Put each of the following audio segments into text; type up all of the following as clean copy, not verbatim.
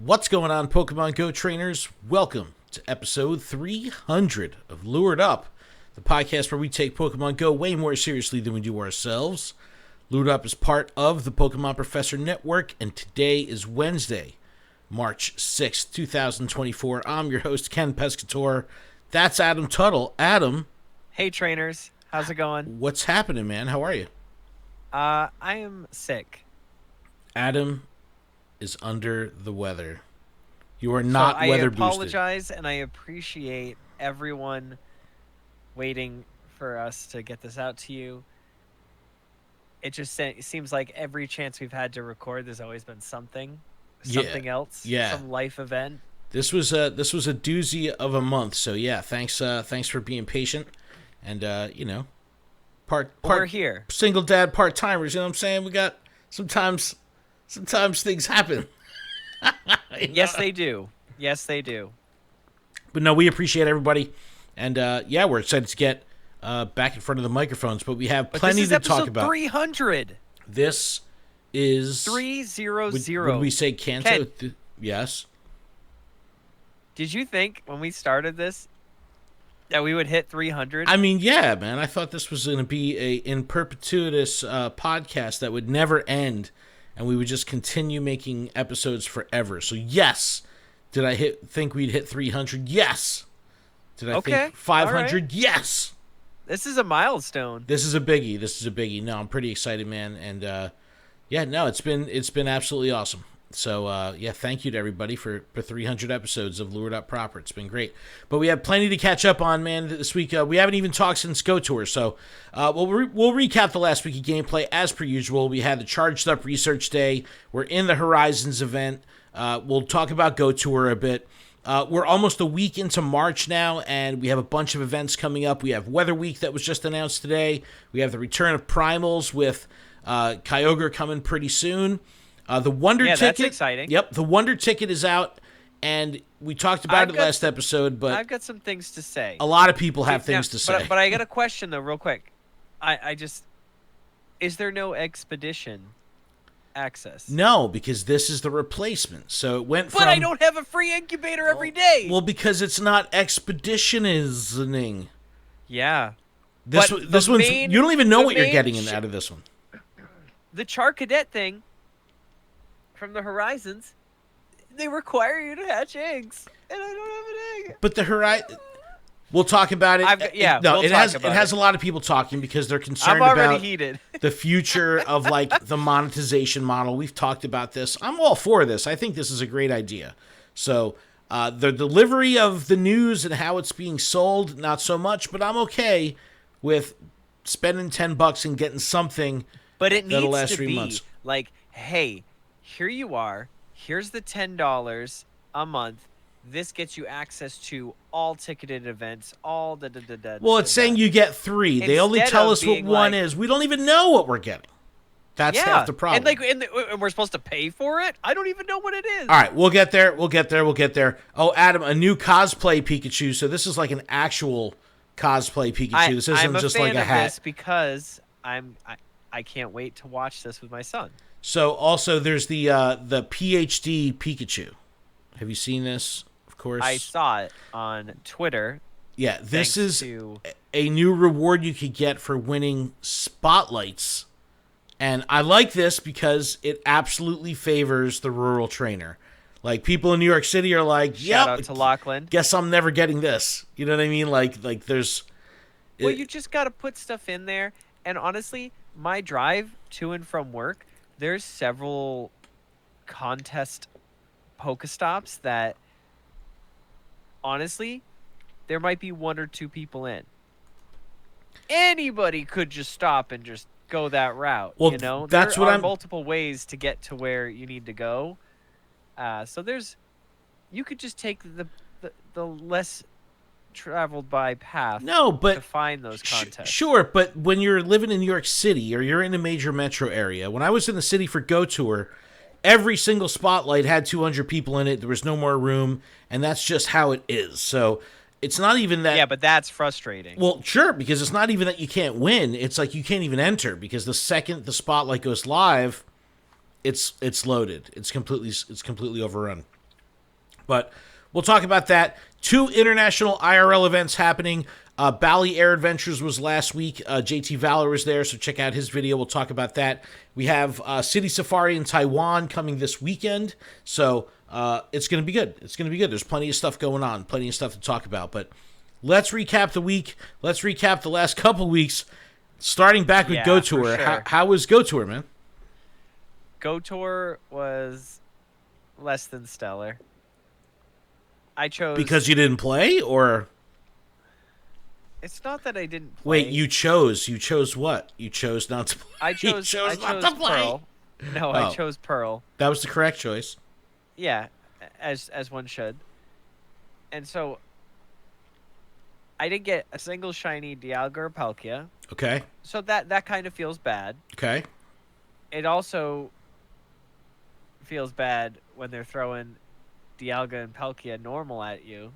What's going on, Pokemon Go trainers? Welcome to episode 300 of Lured Up, the podcast where we take Pokemon Go way more seriously than we do ourselves. Lured Up is part of the Pokemon Professor Network, and today is Wednesday, March 6th, 2024. I'm your host, Ken Pescator. That's Adam Tuttle. Adam. Hey, trainers. How's it going? What's happening, man? How are you? I am sick. Adam is under the weather. You are not weather boosted. I apologize, and I appreciate everyone waiting for us to get this out to you. It just seems like every chance we've had to record, there's always been something else, some life event. This was a doozy of a month, so yeah, thanks for being patient, and part we're here, single dad, part timers. You know what I'm saying? We got sometimes things happen. Yes, they do. Yes, they do. But no, we appreciate everybody, and we're excited to get back in front of the microphones. But we have plenty to talk about. 300. This is 300. Would we say Kanto? Yes. Did you think when we started this that we would hit 300? I mean, yeah, man. I thought this was going to be a in perpetuitus podcast that would never end, and we would just continue making episodes forever. So yes, did I think we'd hit 300? Yes. Did I think 500? Right. Yes. This is a milestone. This is a biggie. No, I'm pretty excited, man. And it's been absolutely awesome. So, thank you to everybody for 300 episodes of Lured Up Proper. It's been great. But we have plenty to catch up on, man, this week. We haven't even talked since Go Tour. So, we'll recap the last week of gameplay as per usual. We had the Charged Up Research Day. We're in the Horizons event. We'll talk about Go Tour a bit. We're almost a week into March now, and we have a bunch of events coming up. We have Weather Week that was just announced today. We have the return of Primals with Kyogre coming pretty soon. The Wonder Ticket. That's exciting. Yep, the Wonder Ticket is out, and we talked about it last episode, but I've got some things to say. A lot of people have things to say. But I got a question, though, real quick. Is there no Expedition access? No, because this is the replacement. So it went from... But I don't have a free incubator every day! Well, because it's not expeditioning. Yeah. This one's... You don't even know what you're getting out of this one. The Char Cadet thing from the Horizons, they require you to hatch eggs, and I don't have an egg. But the Horizon... We'll talk about it. It has a lot of people talking because they're concerned about the future of like the monetization model. We've talked about this. I'm all for this. I think this is a great idea. So the delivery of the news and how it's being sold, not so much, but I'm okay with spending $10 and getting something. But it needs last to 3 be months. Like, hey, here you are. Here's the $10 a month. This gets you access to all ticketed events, all the. Well, it's saying you get 3. They only tell us what one is. We don't even know what we're getting. That's half the problem. And we're supposed to pay for it? I don't even know what it is. All right, we'll get there. Oh, Adam, a new cosplay Pikachu. So this is like an actual cosplay Pikachu. This isn't just like a hat. I'm a fan of this because I can't wait to watch this with my son. So also there's the PhD Pikachu. Have you seen this? Of course. I saw it on Twitter. Yeah, this is a new reward you could get for winning spotlights. And I like this because it absolutely favors the rural trainer. Like, people in New York City are like, Shout out to Lachlan. Guess I'm never getting this. You know what I mean? Like there's... Well, you just got to put stuff in there. And honestly, my drive to and from work, there's several contest Pokestops that, honestly, there might be 1 or 2 people in. Anybody could just stop and just go that route. Well, there are multiple ways to get to where you need to go. So you could just take the less traveled by path to find those contests. Sure, but when you're living in New York City or you're in a major metro area, when I was in the city for Go Tour, every single spotlight had 200 people in it. There was no more room, and that's just how it is. So it's not even that... Yeah, but that's frustrating. Well, sure, because it's not even that you can't win. It's like you can't even enter, because the second the spotlight goes live, it's loaded. It's completely overrun. But we'll talk about that. 2 international IRL events happening. Bali Air Adventures was last week. JT Valor was there, so check out his video. We'll talk about that. We have City Safari in Taiwan coming this weekend, so it's going to be good. It's going to be good. There's plenty of stuff going on, plenty of stuff to talk about. But let's recap the week. Let's recap the last couple weeks, starting back with Go Tour. Sure. How was Go Tour, man? Go Tour was less than stellar. I chose... Because you didn't play, or... It's not that I didn't play. Wait, you chose. You chose what? You chose not to play. I chose not to play. Pearl. No, I chose Pearl. That was the correct choice. Yeah, as one should. And so I didn't get a single shiny Dialga or Palkia. Okay. So that kind of feels bad. Okay. It also feels bad when they're throwing Dialga and Palkia normal at you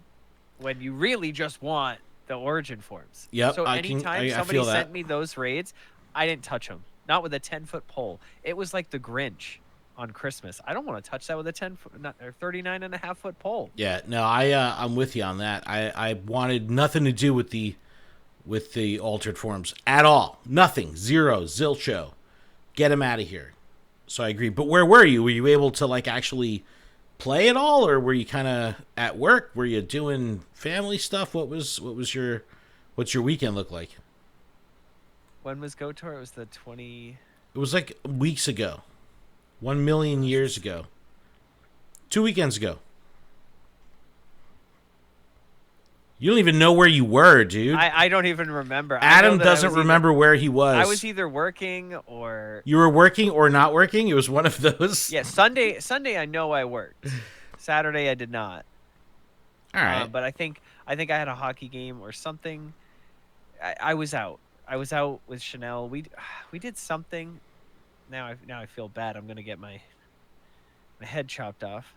when you really just want the origin forms. Yep. So anytime somebody feel that. sent me those raids, I didn't touch them. Not with a 10-foot pole. It was like the Grinch on Christmas. I don't want to touch that with a 39.5-foot pole. Yeah, no, I'm with you on that. I wanted nothing to do with the altered forms at all. Nothing. Zero. Zilcho. Get him out of here. So I agree. But where were you? Were you able to actually play at all, or were you kind of at work? Were you doing family stuff? What's your weekend look like? When was Go Tour? It was the 20... It was like weeks ago. 1 million years ago. 2 weekends ago. You don't even know where you were, dude. I don't even remember. Adam doesn't remember where he was. I was either working or... You were working or not working? It was one of those? Yeah, Sunday I know I worked. Saturday I did not. All right. But I think I had a hockey game or something. I was out. I was out with Chanel. We did something. Now I feel bad. I'm going to get my head chopped off.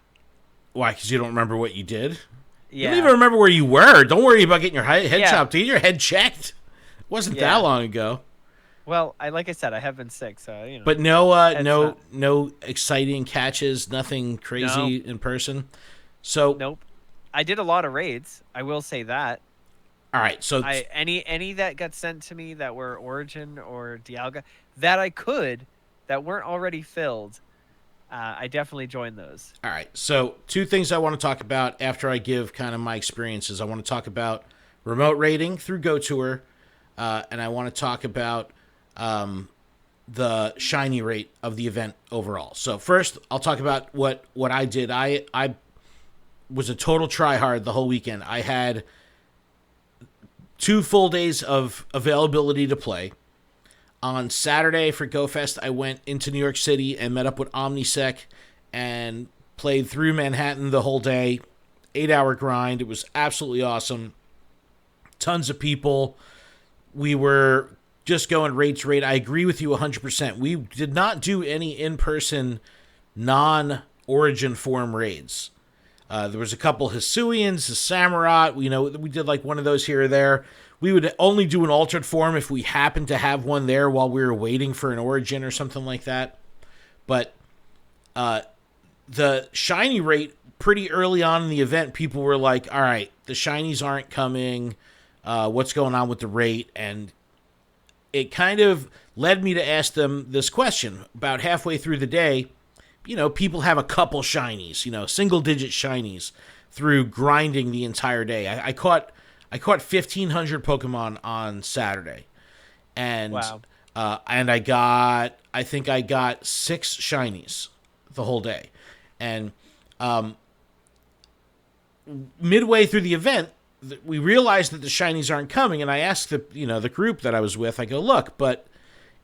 Why? Because you don't remember what you did? Yeah. You don't even remember where you were. Don't worry about getting your head chopped. Get your head checked. It wasn't that long ago. Well, like I said, I have been sick, so you know. But no exciting catches, nothing crazy in person. So nope. I did a lot of raids. I will say that. All right, so any that got sent to me that were Origin or Dialga that weren't already filled. I definitely joined those. All right. So 2 things I want to talk about after I give kind of my experiences. I want to talk about remote raiding through Go Tour, and I want to talk about the shiny rate of the event overall. So first, I'll talk about what I did. I was a total tryhard the whole weekend. I had 2 full days of availability to play. On Saturday for GoFest, I went into New York City and met up with OmniSec and played through Manhattan the whole day. 8-hour grind. It was absolutely awesome. Tons of people. We were just going raid to raid. I agree with you 100%. We did not do any in-person non-origin form raids. There was a couple Hisuians, a Samurott. We did like one of those here or there. We would only do an altered form if we happened to have one there while we were waiting for an origin or something like that. But the shiny rate, pretty early on in the event, people were like, all right, the shinies aren't coming. What's going on with the rate? And it kind of led me to ask them this question. About halfway through the day, people have a couple shinies, single-digit shinies through grinding the entire day. I caught 1,500 Pokemon on Saturday, and wow. And I think I got 6 shinies the whole day, and midway through the event, we realized that the shinies aren't coming, and I asked the group that I was with, I go, look, but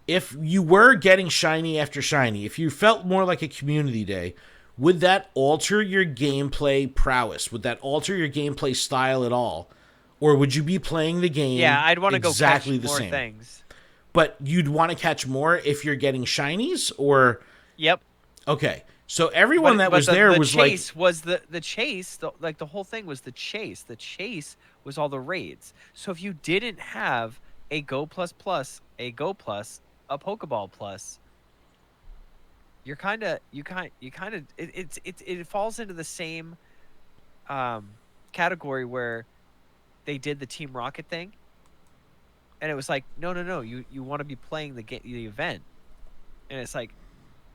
if you were getting shiny after shiny, if you felt more like a community day, would that alter your gameplay prowess? Would that alter your gameplay style at all? Or would you be playing the game I'd want to exactly go catch the more same? things. But you'd want to catch more if you're getting shinies, or Yep. Okay. So everyone that was there was like the chase, the whole thing was the chase. The chase was all the raids. So if you didn't have a Go Plus Plus, a Go Plus, a Pokeball Plus, it falls into the same category where they did the Team Rocket thing, and it was like, no, you want to be playing the event, and it's like,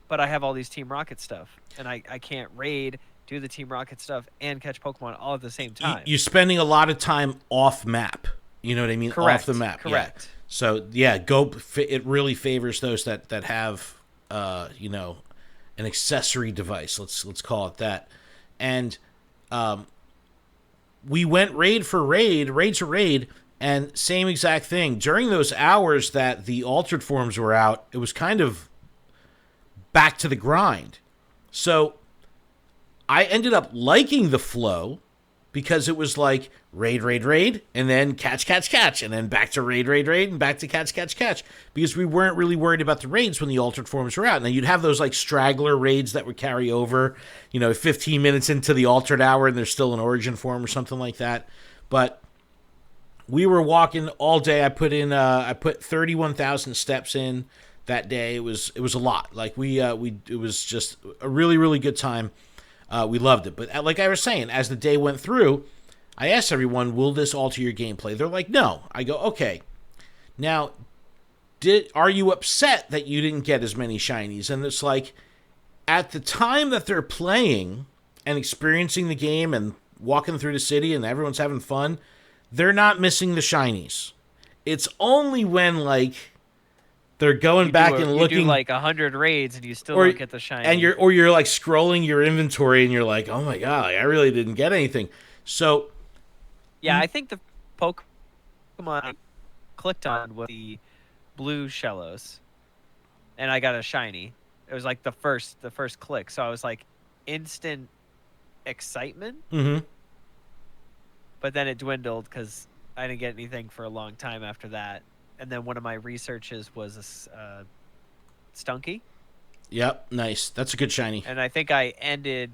but I have all these Team Rocket stuff, and I can't raid, do the Team Rocket stuff, and catch Pokemon all at the same time. You're spending a lot of time off map. You know what I mean? Correct. Off the map. Correct. Yeah. So yeah, it really favors those that have you know, an accessory device. Let's call it that. And we went raid to raid, and same exact thing. During those hours that the altered forms were out, it was kind of back to the grind. So I ended up liking the flow because it was like raid, and then catch, and then back to raid, and back to catch, because we weren't really worried about the raids when the altered forms were out. Now you'd have those like straggler raids that would carry over, 15 minutes into the altered hour and there's still an origin form or something like that. But we were walking all day. I put 31,000 steps in that day. It was a lot. Like it was just a really, really good time. We loved it. But like I was saying, as the day went through, I asked everyone, will this alter your gameplay? They're like, no. I go, okay. Now, are you upset that you didn't get as many shinies? And it's like, at the time that they're playing and experiencing the game and walking through the city and everyone's having fun, they're not missing the shinies. It's only when, like, they're going back and looking. You do like 100 raids and you still don't get the shiny. And you're like scrolling your inventory and you're like, oh my god, I really didn't get anything. So yeah, I think the Pokemon I clicked on was the blue Shellos, and I got a shiny. It was like the first click, so I was like instant excitement. Mm-hmm. But then it dwindled because I didn't get anything for a long time after that. And then one of my researches was a Stunky. Yep, nice. That's a good shiny. And I think I ended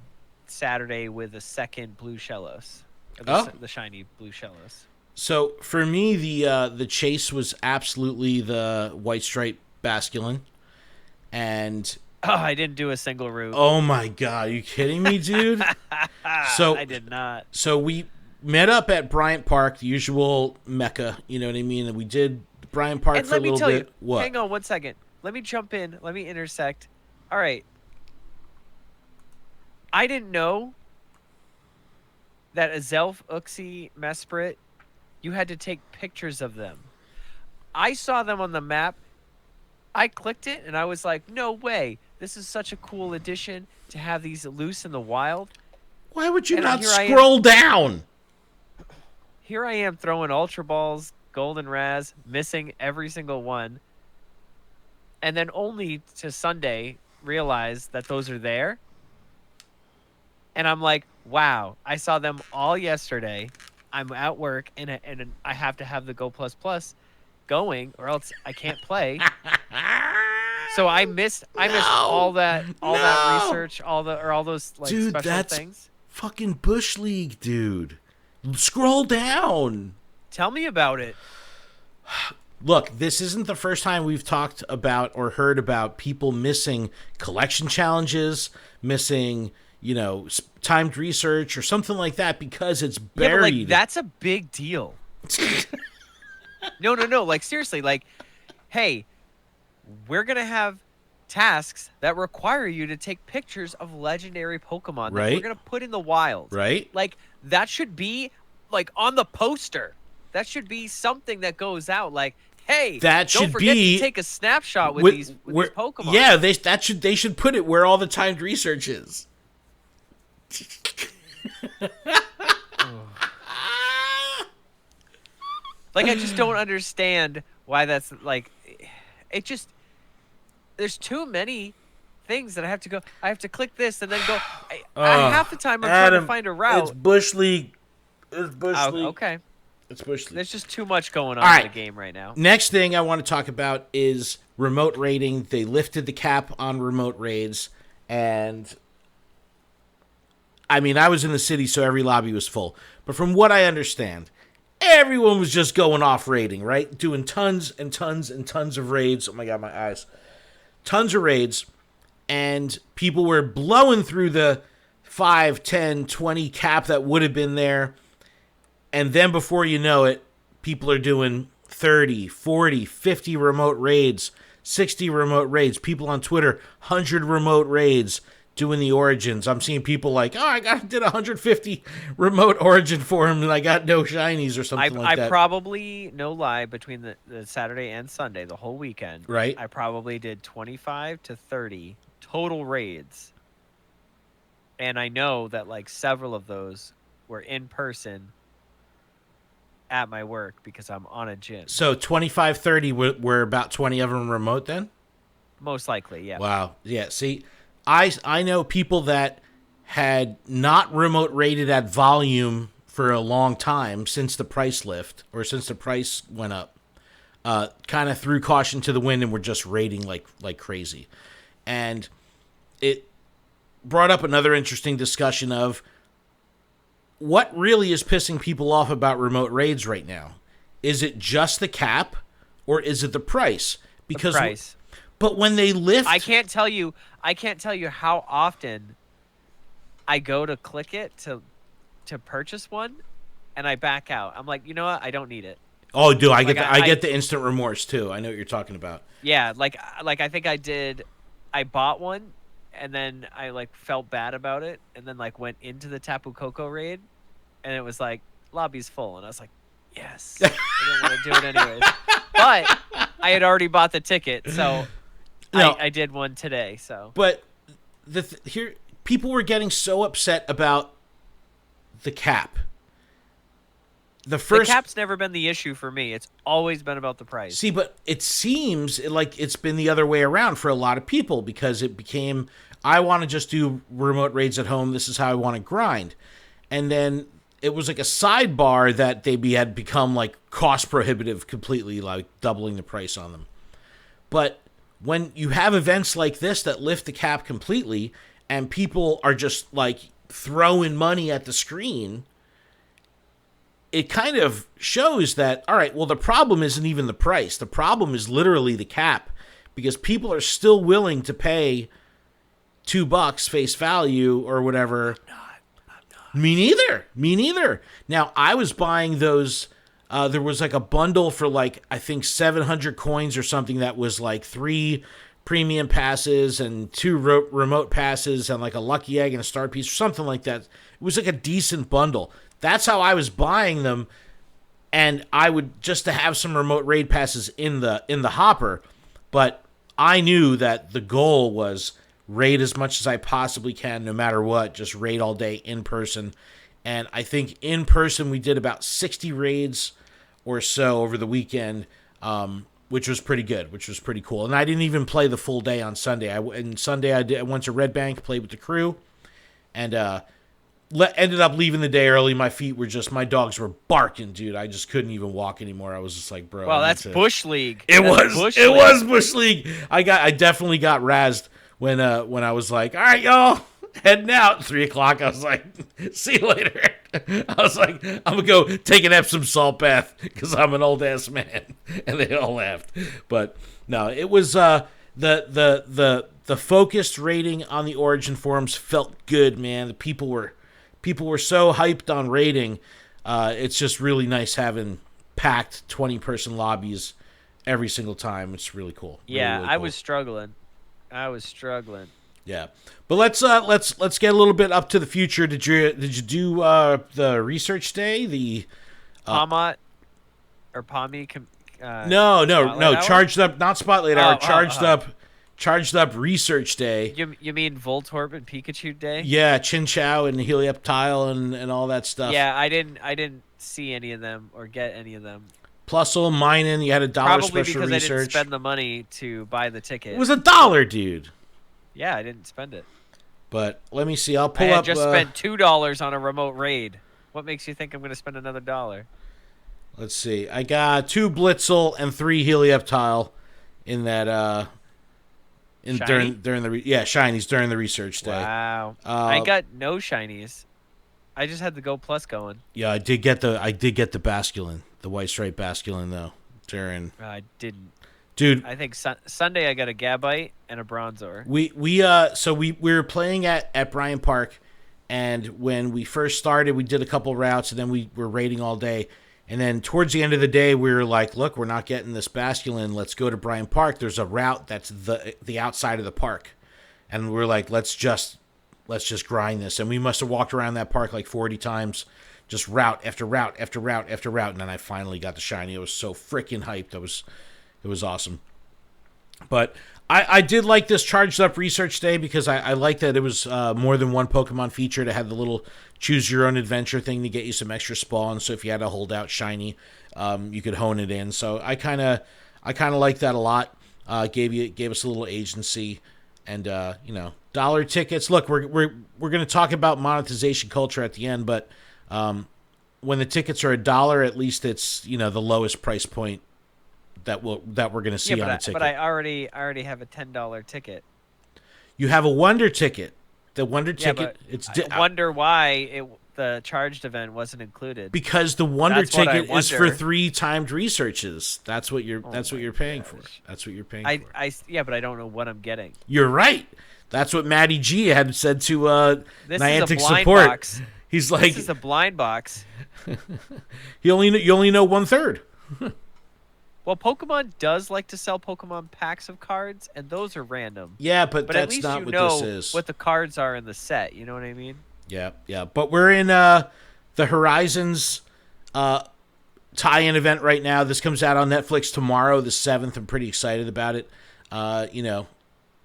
Saturday with a second blue Shellos. The shiny blue Shellos. So for me, the chase was absolutely the White Stripe Basculin. And I didn't do a single route. Oh my god, are you kidding me, dude? So I did not. So we met up at Bryant Park, the usual mecca, you know what I mean? And we did Bryant Park and for a little bit. Let me tell you, what? Hang on one second. Let me jump in. Let me intersect. All right. I didn't know that Azelf, Uxie, Mesprit, you had to take pictures of them. I saw them on the map. I clicked it, and I was like, no way. This is such a cool addition to have these loose in the wild. Why would you not scroll down? Here I am throwing Ultra Balls, Golden Raz, missing every single one. And then only to Sunday realize that those are there. And I'm like, wow, I saw them all yesterday. I'm at work, and I have to have the Go Plus Plus going, or else I can't play. So I missed all that research, all those like dude, special that's things. Fucking Bush League, dude. Scroll down. Tell me about it. Look, this isn't the first time we've talked about or heard about people missing collection challenges, missing, timed research or something like that because it's buried. Yeah, but like, that's a big deal. No. Like, seriously, like, hey, we're going to have tasks that require you to take pictures of legendary Pokemon that we're going to put in the wild. Right. Like, that should be, like, on the poster. That should be something that goes out. Like, hey, don't forget to take a snapshot with these Pokemon. Yeah, they should put it where all the timed research is. Like, I just don't understand why that's, like, it just, there's too many things that I have to go. I have to click this and then go. Half the time I'm trying to find a route. It's Bush League. It's Bush League. Okay. It's Bush League. There's just too much going on in the game right now. Next thing I want to talk about is remote raiding. They lifted the cap on remote raids, and I mean, I was in the city, so every lobby was full. But from what I understand, everyone was just going off raiding, right? Doing tons and tons and tons of raids. Oh my god, my eyes. Tons of raids, and people were blowing through the 5, 10, 20 cap that would have been there. And then before you know it, people are doing 30, 40, 50 remote raids, 60 remote raids. People on Twitter, 100 remote raids doing the Origins. I'm seeing people like, oh, did 150 remote Origin for him and I got no shinies or something like that. I probably, no lie, between the Saturday and Sunday, the whole weekend, right? I probably did 25 to 30 total raids. And I know that like several of those were in person at my work because I'm on a gym. So 25, 30 were about 20 of them remote then? Most likely, yeah. Wow. Yeah, see, I know people that had not remote rated at volume for a long time since the price lift or since the price went up. Kind of threw caution to the wind and were just raiding like crazy. And it brought up another interesting discussion of what really is pissing people off about remote raids right now. Is it just the cap or is it the price? Because the price. But when they lift, I can't tell you how often I go to click it to purchase one and I back out. I'm like, you know what? I don't need it. Oh, dude, I get the instant remorse too. I know what you're talking about. Yeah, like I think I bought one and then I like felt bad about it and then like went into the Tapu Koko raid and it was like lobby's full and I was like, yes. I didn't want to do it anyways. But I had already bought the ticket, so no, I did one today. So, but here people were getting so upset about the cap. The cap's never been the issue for me. It's always been about the price. See, but it seems like it's been the other way around for a lot of people because it became, I want to just do remote raids at home. This is how I want to grind. And then it was like a sidebar that they had become like cost prohibitive completely, like doubling the price on them. But when you have events like this that lift the cap completely and people are just like throwing money at the screen, it kind of shows that, all right, well, the problem isn't even the price. The problem is literally the cap because people are still willing to pay $2 face value or whatever. I'm not. Me neither. Now, I was buying those. There was like a bundle for like, I think 700 coins or something that was like 3 premium passes and 2 remote passes and like a lucky egg and a star piece or something like that. It was like a decent bundle. That's how I was buying them, and I would just to have some remote raid passes in the hopper. But I knew that the goal was raid as much as I possibly can, no matter what. Just raid all day in person, and I think in person we did about 60 raids or so over the weekend, which was pretty good, which was pretty cool. And I didn't even play the full day on Sunday. I went to Red Bank, played with the crew, and ended up leaving the day early. My dogs were barking, dude. I just couldn't even walk anymore. I was just like, bro. Well, that's Bush League. It was Bush League. I definitely got razzed when I was like, all right, y'all, heading out. 3:00. I was like, see you later. I was like, I'm gonna go take an Epsom salt bath because I'm an old ass man, and they all laughed. But no, it was the focused rating on the Origin forums felt good, man. The people were so hyped on raiding. It's just really nice having packed 20-person lobbies every single time. It's really cool. Yeah, really I cool. was struggling. Yeah, but let's get a little bit up to the future. Did you do the research day? The Pomot or Pommy? No. Charged up, not Spotlight Hour. Charged up research day. You mean Voltorb and Pikachu day? Yeah, Chin Chow and Helioptile and all that stuff. Yeah, I didn't see any of them or get any of them. Plusle, Minen, you had $1 Probably special because research. I didn't spend the money to buy the ticket. It was $1, dude. Yeah, I didn't spend it. But let me see. I'll pull I up. just spent $2 on a remote raid. What makes you think I'm going to spend another $1? Let's see. I got 2 Blitzel and 3 Helioptile in that. During the shinies during the research day. Wow. I got no shinies. I just had the Go Plus going. Yeah, I did get the Basculin, the white stripe Basculin though. During I didn't. Dude, I think Sunday I got a Gabite and a Bronzor. We were playing at Bryant Park, And when we first started, we did a couple routes, and then we were raiding all day. And then towards the end of the day, we were like, look, we're not getting this Basculin. Let's go to Bryant Park. There's a route that's the outside of the park. And we're like, let's just grind this. And we must have walked around that park like 40 times, just route after route after route after route. And then I finally got the shiny. I was so freaking hyped. It was awesome. But I did like this charged up research day because I like that it was more than one Pokemon feature to have the little choose your own adventure thing to get you some extra spawns. So if you had to hold out shiny, you could hone it in. So I kind of like that a lot. Gave us a little agency, and dollar tickets. Look, we're going to talk about monetization culture at the end, but when the tickets are $1, at least it's the lowest price point that we're going to see on a ticket. But I already have a $10 ticket. You have a Wonder ticket. The Wonder ticket. I wonder why the charged event wasn't included. Because the Wonder ticket is for 3 timed researches. That's what you're paying for. That's what you're paying for. Yeah, but I don't know what I'm getting. You're right. That's what Matty G had said to Niantic support. Box. He's like, this is a blind box. you only know 1/3. Well, Pokemon does like to sell Pokemon packs of cards, and those are random. Yeah, but that's at least not you what know this is. what the cards are in the set. You know what I mean? Yeah. But we're in the Horizons tie-in event right now. This comes out on Netflix tomorrow, the 7th. I'm pretty excited about it.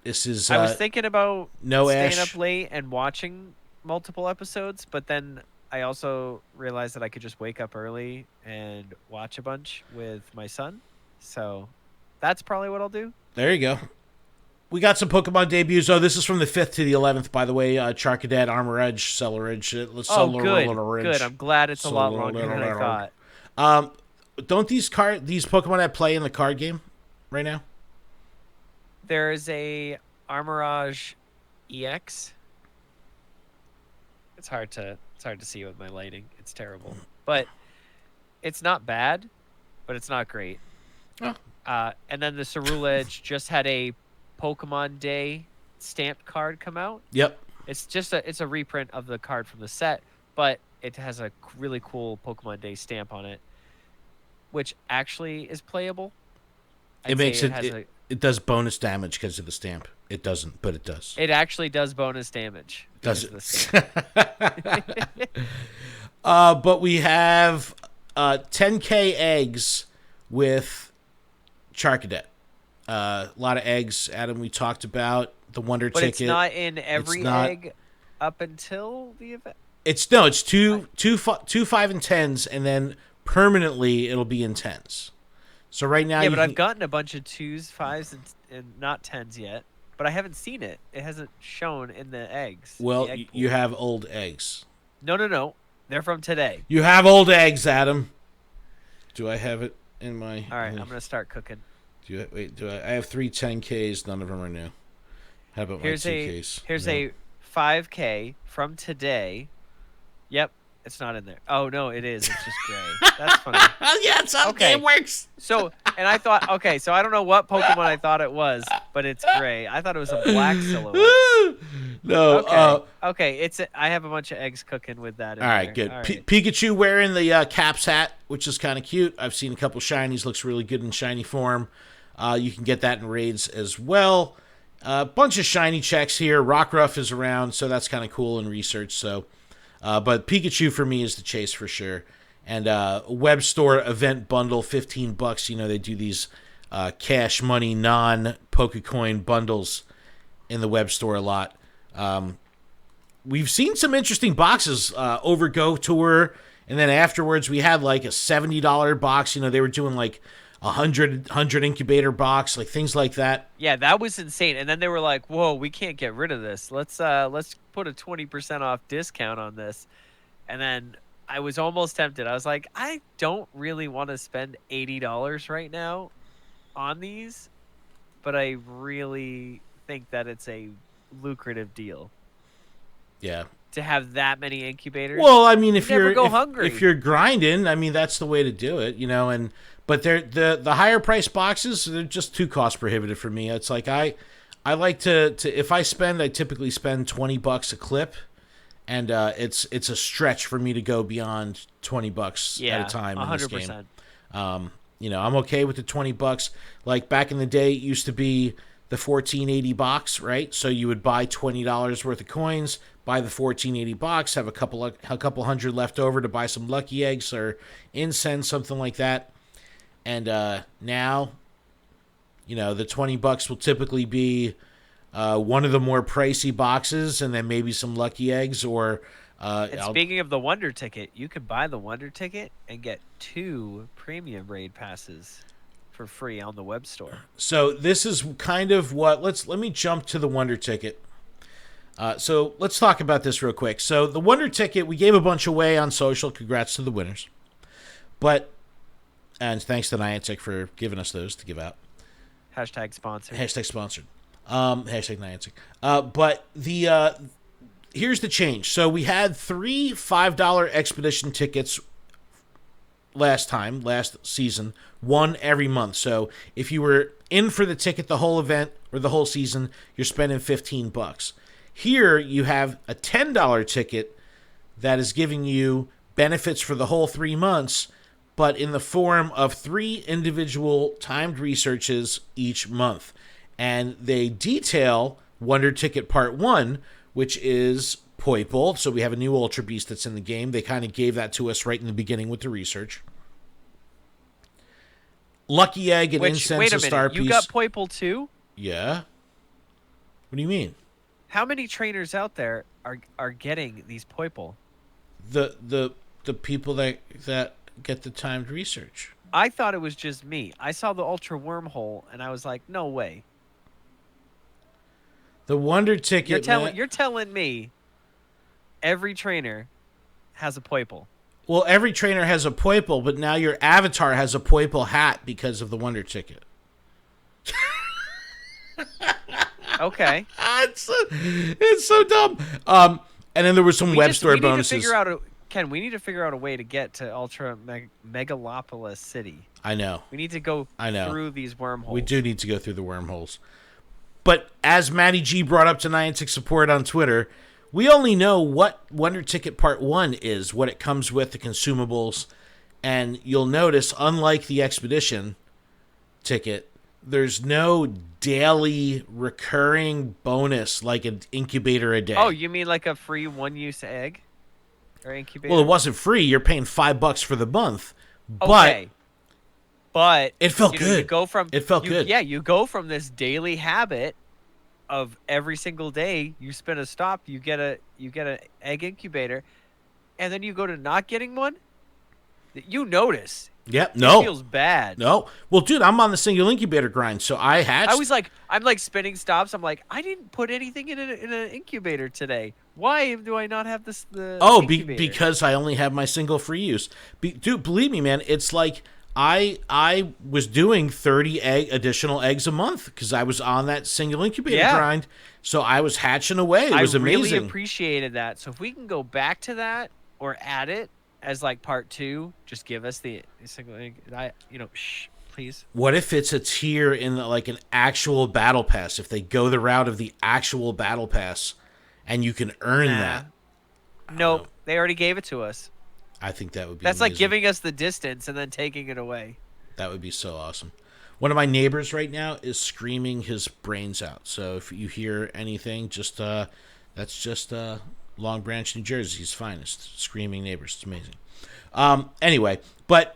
This is. I was thinking about staying up late and watching multiple episodes, but then I also realized that I could just wake up early and watch a bunch with my son. So that's probably what I'll do. There you go. We got some Pokemon debuts. Oh, this is from the 5th to the 11th, by the way. Charcadet, Armor Edge, Celeridge. Good. I'm glad it's a lot longer than I thought. Don't these Pokemon have play in the card game right now? There is a Armorage EX. It's hard to see with my lighting. It's terrible. But it's not bad, but it's not great. Oh. And then the Ceruledge just had a Pokemon Day stamped card come out. Yep. It's a reprint of the card from the set, but it has a really cool Pokemon Day stamp on it, which actually is playable. It does bonus damage because of the stamp. It doesn't, but it does. It actually does bonus damage. Does it? But we have 10K eggs with Charcadet. A lot of eggs, Adam, we talked about. The Wonder ticket. But it's not in every egg up until the event? It's 2, 5, and 10s, and then permanently it'll be in 10s. So right now, I've gotten a bunch of 2s, 5s, and not 10s yet. But I haven't seen it. It hasn't shown in the eggs. Well, you have old eggs. No. They're from today. You have old eggs, Adam. Do I have it in my... All right, I'm going to start cooking. I have 3 10Ks. None of them are new. How about my 2Ks? Here's a 5K from today. Yep. It's not in there. Oh, no, it is. It's just gray. That's funny. Yeah, it's okay. It works. So, and I thought, okay, so I don't know what Pokemon I thought it was, but it's gray. I thought it was a black silhouette. No. Okay, I have a bunch of eggs cooking with that in all right, there. good. All right. Pikachu wearing the Caps hat, which is kind of cute. I've seen a couple shinies. Looks really good in shiny form. You can get that in raids as well. A bunch of shiny checks here. Rockruff is around, so that's kind of cool in research, so... but Pikachu for me is the chase for sure. And web store event bundle, $15. They do these cash money, non-Pokecoin bundles in the web store a lot. We've seen some interesting boxes over Go Tour. And then afterwards we had like a $70 box. They were doing like 100 incubator box, like things like that. Yeah, that was insane. And then they were like, "Whoa, we can't get rid of this. Let's put a 20% off discount on this." And then I was almost tempted. I was like, I don't really want to spend $80 right now on these, but I really think that it's a lucrative deal. Yeah. To have that many incubators. Well, I mean, if you're grinding, I mean, that's the way to do it, But the higher price boxes, they're just too cost prohibitive for me. It's like I like to if I typically spend $20 a clip, and it's a stretch for me to go beyond $20 at a Yeah, time in this game. 100%. I'm okay with the $20. Like back in the day, it used to be the 1480 box, right? So you would buy $20 worth of coins, buy the 1480 box, have a couple hundred left over to buy some lucky eggs or incense, something like that. And now, the $20 will typically be one of the more pricey boxes, and then maybe some lucky eggs, or And speaking of the Wonder Ticket, you could buy the Wonder Ticket and get 2 premium raid passes for free on the web store. So this is kind of what let me jump to the Wonder Ticket. So let's talk about this real quick. So the Wonder Ticket, we gave a bunch away on social. Congrats to the winners. And thanks to Niantic for giving us those to give out. Hashtag sponsored. Hashtag sponsored. Hashtag Niantic. But here's the change. So we had 3 $5 expedition tickets last season, 1 every month. So if you were in for the ticket the whole event or the whole season, you're spending $15. Here you have a $10 ticket that is giving you benefits for the whole 3 months, but in the form of 3 individual timed researches each month. And they detail Wonder Ticket Part 1, which is Poiple. So we have a new Ultra Beast that's in the game. They kind of gave that to us right in the beginning with the research. Lucky Egg and Incense wait a and minute, Star Piece. you got Poiple too? Yeah. What do you mean? How many trainers out there are getting these Poiple? The people that get the timed research. I thought it was just me. I saw the Ultra Wormhole, and I was like, no way. The Wonder Ticket. You're telling me every trainer has a Poiple. Well, every trainer has a Poiple, but now your avatar has a Poiple hat because of the Wonder Ticket. Okay. It's so dumb. And then there were some web store bonuses. Ken, we need to figure out a way to get to Ultra Megalopolis City. I know. We need to go through these wormholes. We do need to go through the wormholes. But as Matty G brought up to Niantic support on Twitter, we only know what Wonder Ticket Part 1 is, what it comes with, the consumables. And you'll notice, unlike the Expedition ticket, there's no daily recurring bonus like an incubator a day. Oh, you mean like a free one-use egg? Or incubator? Well, it wasn't free. You're paying $5 for the month. Okay. But it felt good. It felt good. Yeah, you go from this daily habit of every single day you spin a stop, you get an egg incubator, and then you go to not getting one. You notice. Yep. No. It feels bad. No. Well, dude, I'm on the single incubator grind, so I hatched. I'm like spinning stops. I'm like, I didn't put anything in an incubator today. Why do I not have this? Because I only have my single free use. Dude, believe me, man, it's like I was doing 30 additional eggs a month because I was on that single incubator grind. So I was hatching away. It was amazing. I really appreciated that. So if we can go back to that or add it as like part 2, just give us the single egg. Please. What if it's a tier in like an actual battle pass? If they go the route of the actual battle pass, and you can earn that. Nope, they already gave it to us. I think that would be. That's amazing. like giving us the distance and then taking it away. That would be so awesome. One of my neighbors right now is screaming his brains out. So if you hear anything, that's just Long Branch, New Jersey's finest. Screaming neighbors. It's amazing. Anyway, but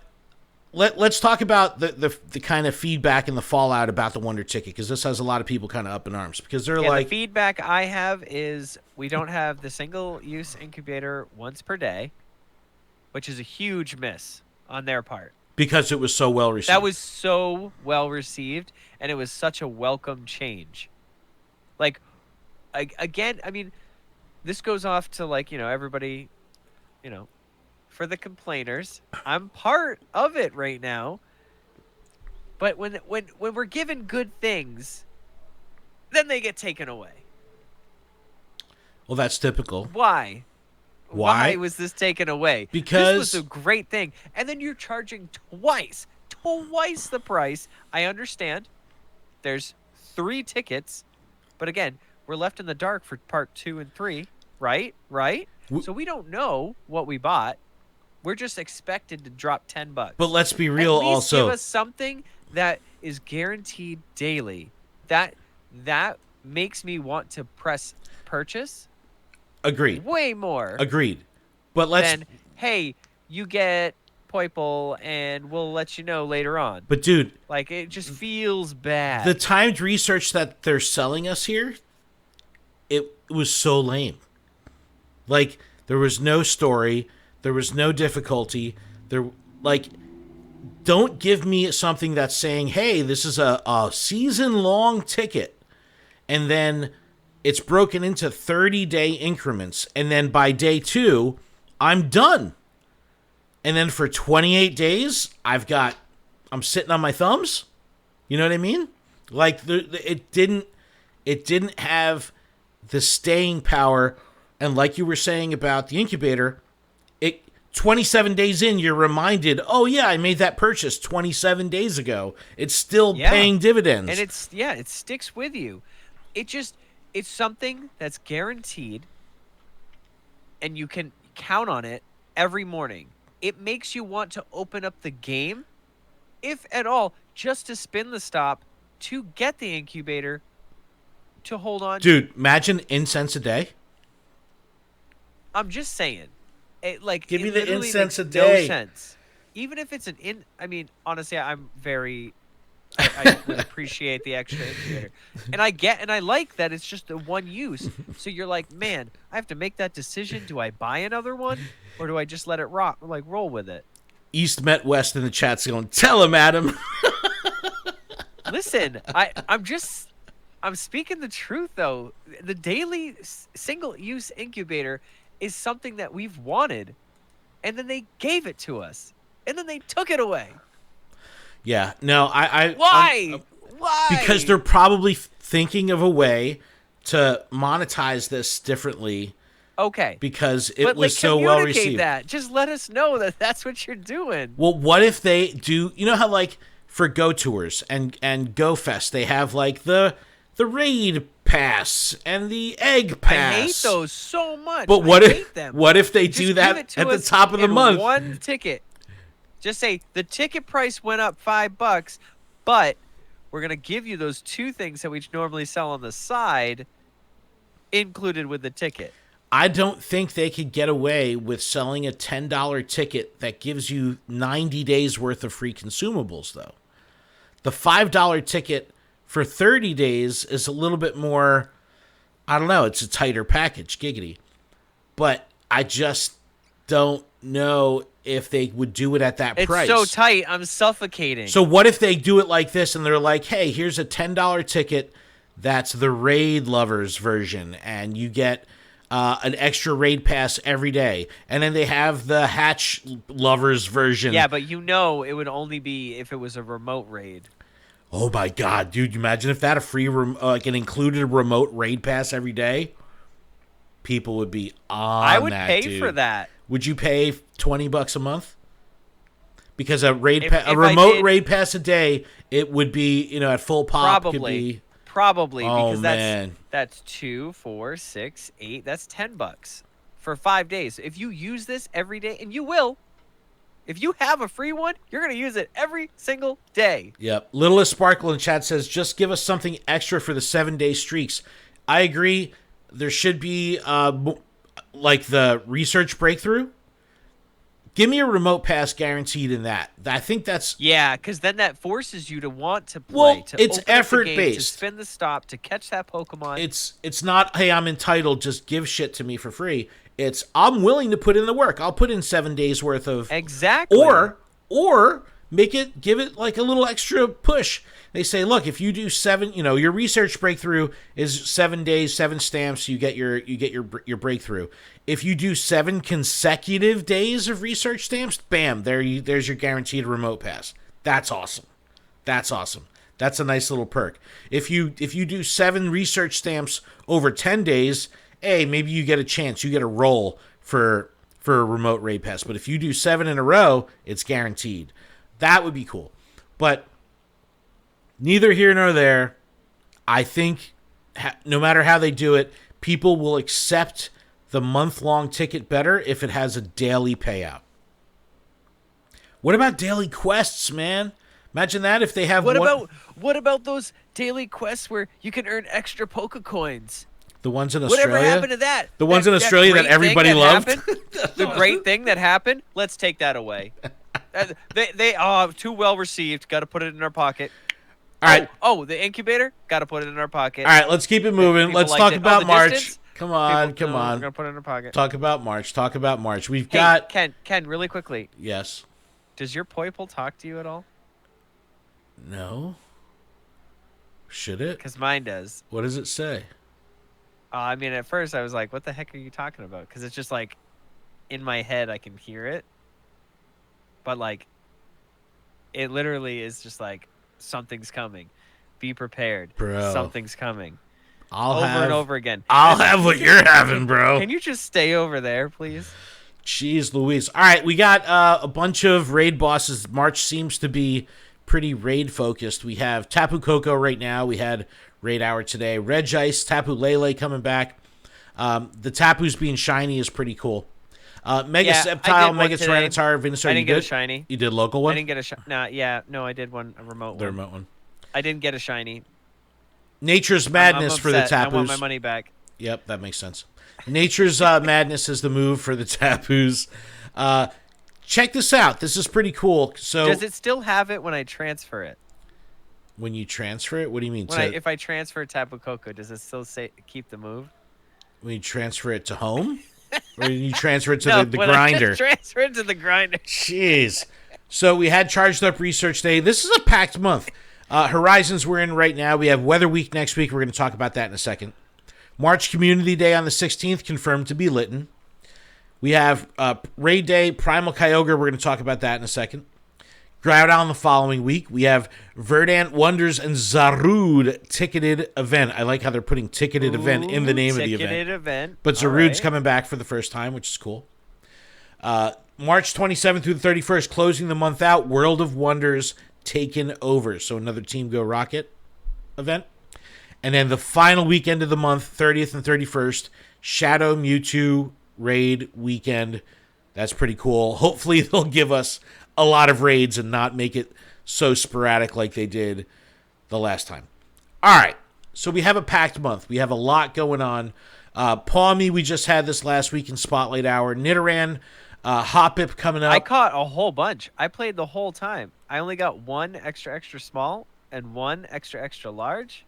let's talk about the kind of feedback and the fallout about the Wonder Ticket, because this has a lot of people kind of up in arms because they're like. The feedback I have is we don't have the single-use incubator once per day, which is a huge miss on their part. Because it was so well received. That was so well received, and it was such a welcome change. Like, again, I mean, this goes off to, like, everybody, for the complainers. I'm part of it right now. But when we're given good things, then they get taken away. Well, that's typical. Why? Why was this taken away? Because this was a great thing. And then you're charging twice the price. I understand. There's 3 tickets. But again, we're left in the dark for part 2 and 3, right? So we don't know what we bought. We're just expected to drop $10. But let's be real At least also. give us something that is guaranteed daily. That makes me want to press purchase. Agreed. Way more. Agreed. But then, hey, you get Poiple and we'll let you know later on. But dude, like, it just feels bad. The timed research that they're selling us here, it was so lame. Like, there was no story, there was no difficulty. Don't give me something that's saying, hey, this is a season-long ticket, and then it's broken into 30-day increments, and then by day 2, I'm done. And then for 28 days, I'm sitting on my thumbs. You know what I mean? Like, it didn't have the staying power. And like you were saying about the incubator, 27 days in, you're reminded, oh yeah, I made that purchase 27 days ago. It's still paying dividends. And it sticks with you. It's something that's guaranteed, and you can count on it every morning. It makes you want to open up the game, if at all, just to spin the stop, to get the incubator, to hold on. Dude, imagine incense a day. I'm just saying. Give me the incense a day. No sense. Even if it's I mean, honestly, I'm very... I would appreciate the extra incubator. And I like that it's just the one use. So you're like, man, I have to make that decision. Do I buy another one? Or do I just let it roll with it? East met West in the chat's going, tell him, Adam. Listen, I'm speaking the truth, though. The daily single-use incubator is something that we've wanted. And then they gave it to us. And then they took it away. Yeah, no, Why? Why? Because they're probably thinking of a way to monetize this differently. Okay. Because it was so well received. Communicate that. Just let us know that that's what you're doing. Well, what if they do? You know how, like, for Go Tours and Go Fest, they have like the raid pass and the egg pass. I hate those so much. But what if they do that at the top of the month? One ticket. Just say the ticket price went up $5, but we're gonna give you those 2 things that we normally sell on the side, included with the ticket. I don't think they could get away with selling a $10 ticket that gives you 90 days worth of free consumables, though. The $5 ticket for 30 days is a little bit more, I don't know, it's a tighter package, giggity. But I just don't know if they would do it at that price. It's so tight, I'm suffocating. So what if they do it like this and they're like, hey, here's a $10 ticket that's the Raid Lovers version, and you get an extra raid pass every day. And then they have the Hatch Lovers version. Yeah, but it would only be if it was a remote raid. Oh my God, dude! Imagine if that an included remote raid pass every day. People would be on that. I would pay for that. Would you pay $20 a month? Because a remote raid pass a day, it would be at full pop. Probably Oh, because man. that's 2, 4, 6, 8. That's $10 for 5 days. If you use this every day, and you will, if you have a free one, you're going to use it every single day. Yep. Littlest Sparkle in chat says, just give us something extra for the 7-day streaks. I agree. There should be, like the research breakthrough. Give me a remote pass guaranteed in that. I think that's... Yeah, because then that forces you to want to play. Well, it's effort-based. To spin the stop, to catch that Pokemon. It's not, hey, I'm entitled, just give shit to me for free. It's, I'm willing to put in the work. I'll put in 7 days worth of... Exactly. Or give it like a little extra push. They say, look, if you do 7, your research breakthrough is 7 days, 7 stamps, you get your breakthrough. If you do 7 consecutive days of research stamps, bam, there's your guaranteed remote pass. That's awesome. That's a nice little perk. If you do 7 research stamps over 10 days, hey, maybe you get a chance. You get a roll for a remote raid pass. But if you do 7 in a row, it's guaranteed. That would be cool. But neither here nor there. I think no matter how they do it, people will accept the month-long ticket better if it has a daily payout. What about daily quests, man? Imagine that if they have what about those daily quests where you can earn extra Poke Coins? the ones in Australia. Whatever happened to that? The ones in Australia that everybody loved. The great thing that happened. Let's take that away. They too well received. Got to put it in our pocket. All right. Oh, the incubator. Got to put it in our pocket. All right, let's keep it moving. Let's talk about March. Distance? Come on. We're gonna put it in our pocket. Talk about March. We've got Ken, really quickly. Yes. Does your Poiple talk to you at all? No. Should it? Because mine does. What does it say? I mean, at first I was like, what the heck are you talking about? Because it's just like, in my head I can hear it. But like, it literally is just like, something's coming. Be prepared. Bro. Something's coming. Over and over again. I'll have what you're having, bro. Can you just stay over there, please? Jeez Louise. All right, we got a bunch of raid bosses. March seems to be pretty raid focused. We have Tapu Koko right now. We had raid hour today. Regice, Tapu Lele coming back. The Tapu's being shiny is pretty cool. Mega Sceptile, Mega Tyranitar, Venusaur. I didn't get a shiny. You did local one? I didn't get a shiny. No, I did a remote one. The remote one. I didn't get a shiny. Nature's Madness I'm for the Tapus. I want my money back. Yep, that makes sense. Nature's Madness is the move for the Tapus. Check this out. This is pretty cool. So, does it still have it when I transfer it? When you transfer it? What do you mean? If I transfer Tapu Koko, does it still keep the move? When you transfer it to home? Or you transfer it to the grinder? I just transfer it to the grinder. Jeez. So we had Charged Up Research Day. This is a packed month. Horizons we're in right now. We have Weather Week next week. We're going to talk about that in a second. March Community Day on the 16th, confirmed to be Lytton. We have Raid Day, Primal Kyogre. We're going to talk about that in a second. Groudon the following week. We have Verdant Wonders and Zarude ticketed event. I like how they're putting ticketed event in the name of the event. Ticketed event. But Zarude's coming back for the first time, which is cool. March 27th through the 31st, closing the month out, World of Wonders Taken Over. So another Team Go Rocket event. And then the final weekend of the month, 30th and 31st, Shadow Mewtwo Raid Weekend. That's pretty cool. Hopefully they'll give us a lot of raids and not make it so sporadic like they did the last time. All right. So we have a packed month. We have a lot going on. Pawmi, we just had this last week in Spotlight Hour. Nidoran, Hoppip coming up. I caught a whole bunch. I played the whole time. I only got one extra small and one extra large.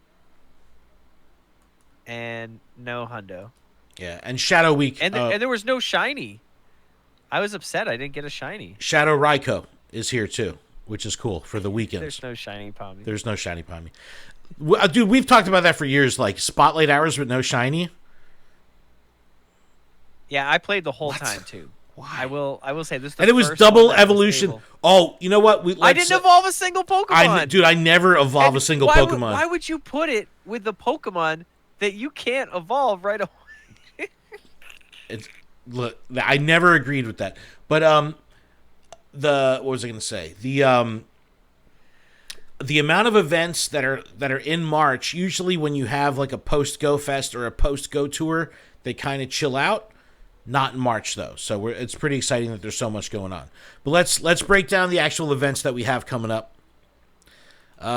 And no hundo. Yeah, and Shadow Week. And there was no shiny. I was upset I didn't get a shiny. Shadow Raikou is here too, which is cool for the weekends. There's no shiny Pawmi. There's no shiny Pawmi. Dude, we've talked about that for years, like Spotlight Hours with no shiny. Yeah, I played the whole time too. Why? I will say this. And it was double evolution. Oh, you know what? I didn't evolve a single Pokemon. Dude, I never evolve a single Pokemon. Why would you put it with the Pokemon that you can't evolve right away? Look, I never agreed with that. But what was I going to say? The amount of events that are in March, usually when you have like a post Go Fest or a post Go Tour, they kind of chill out. Not in March though, so it's pretty exciting that there's so much going on. But let's break down the actual events that we have coming up.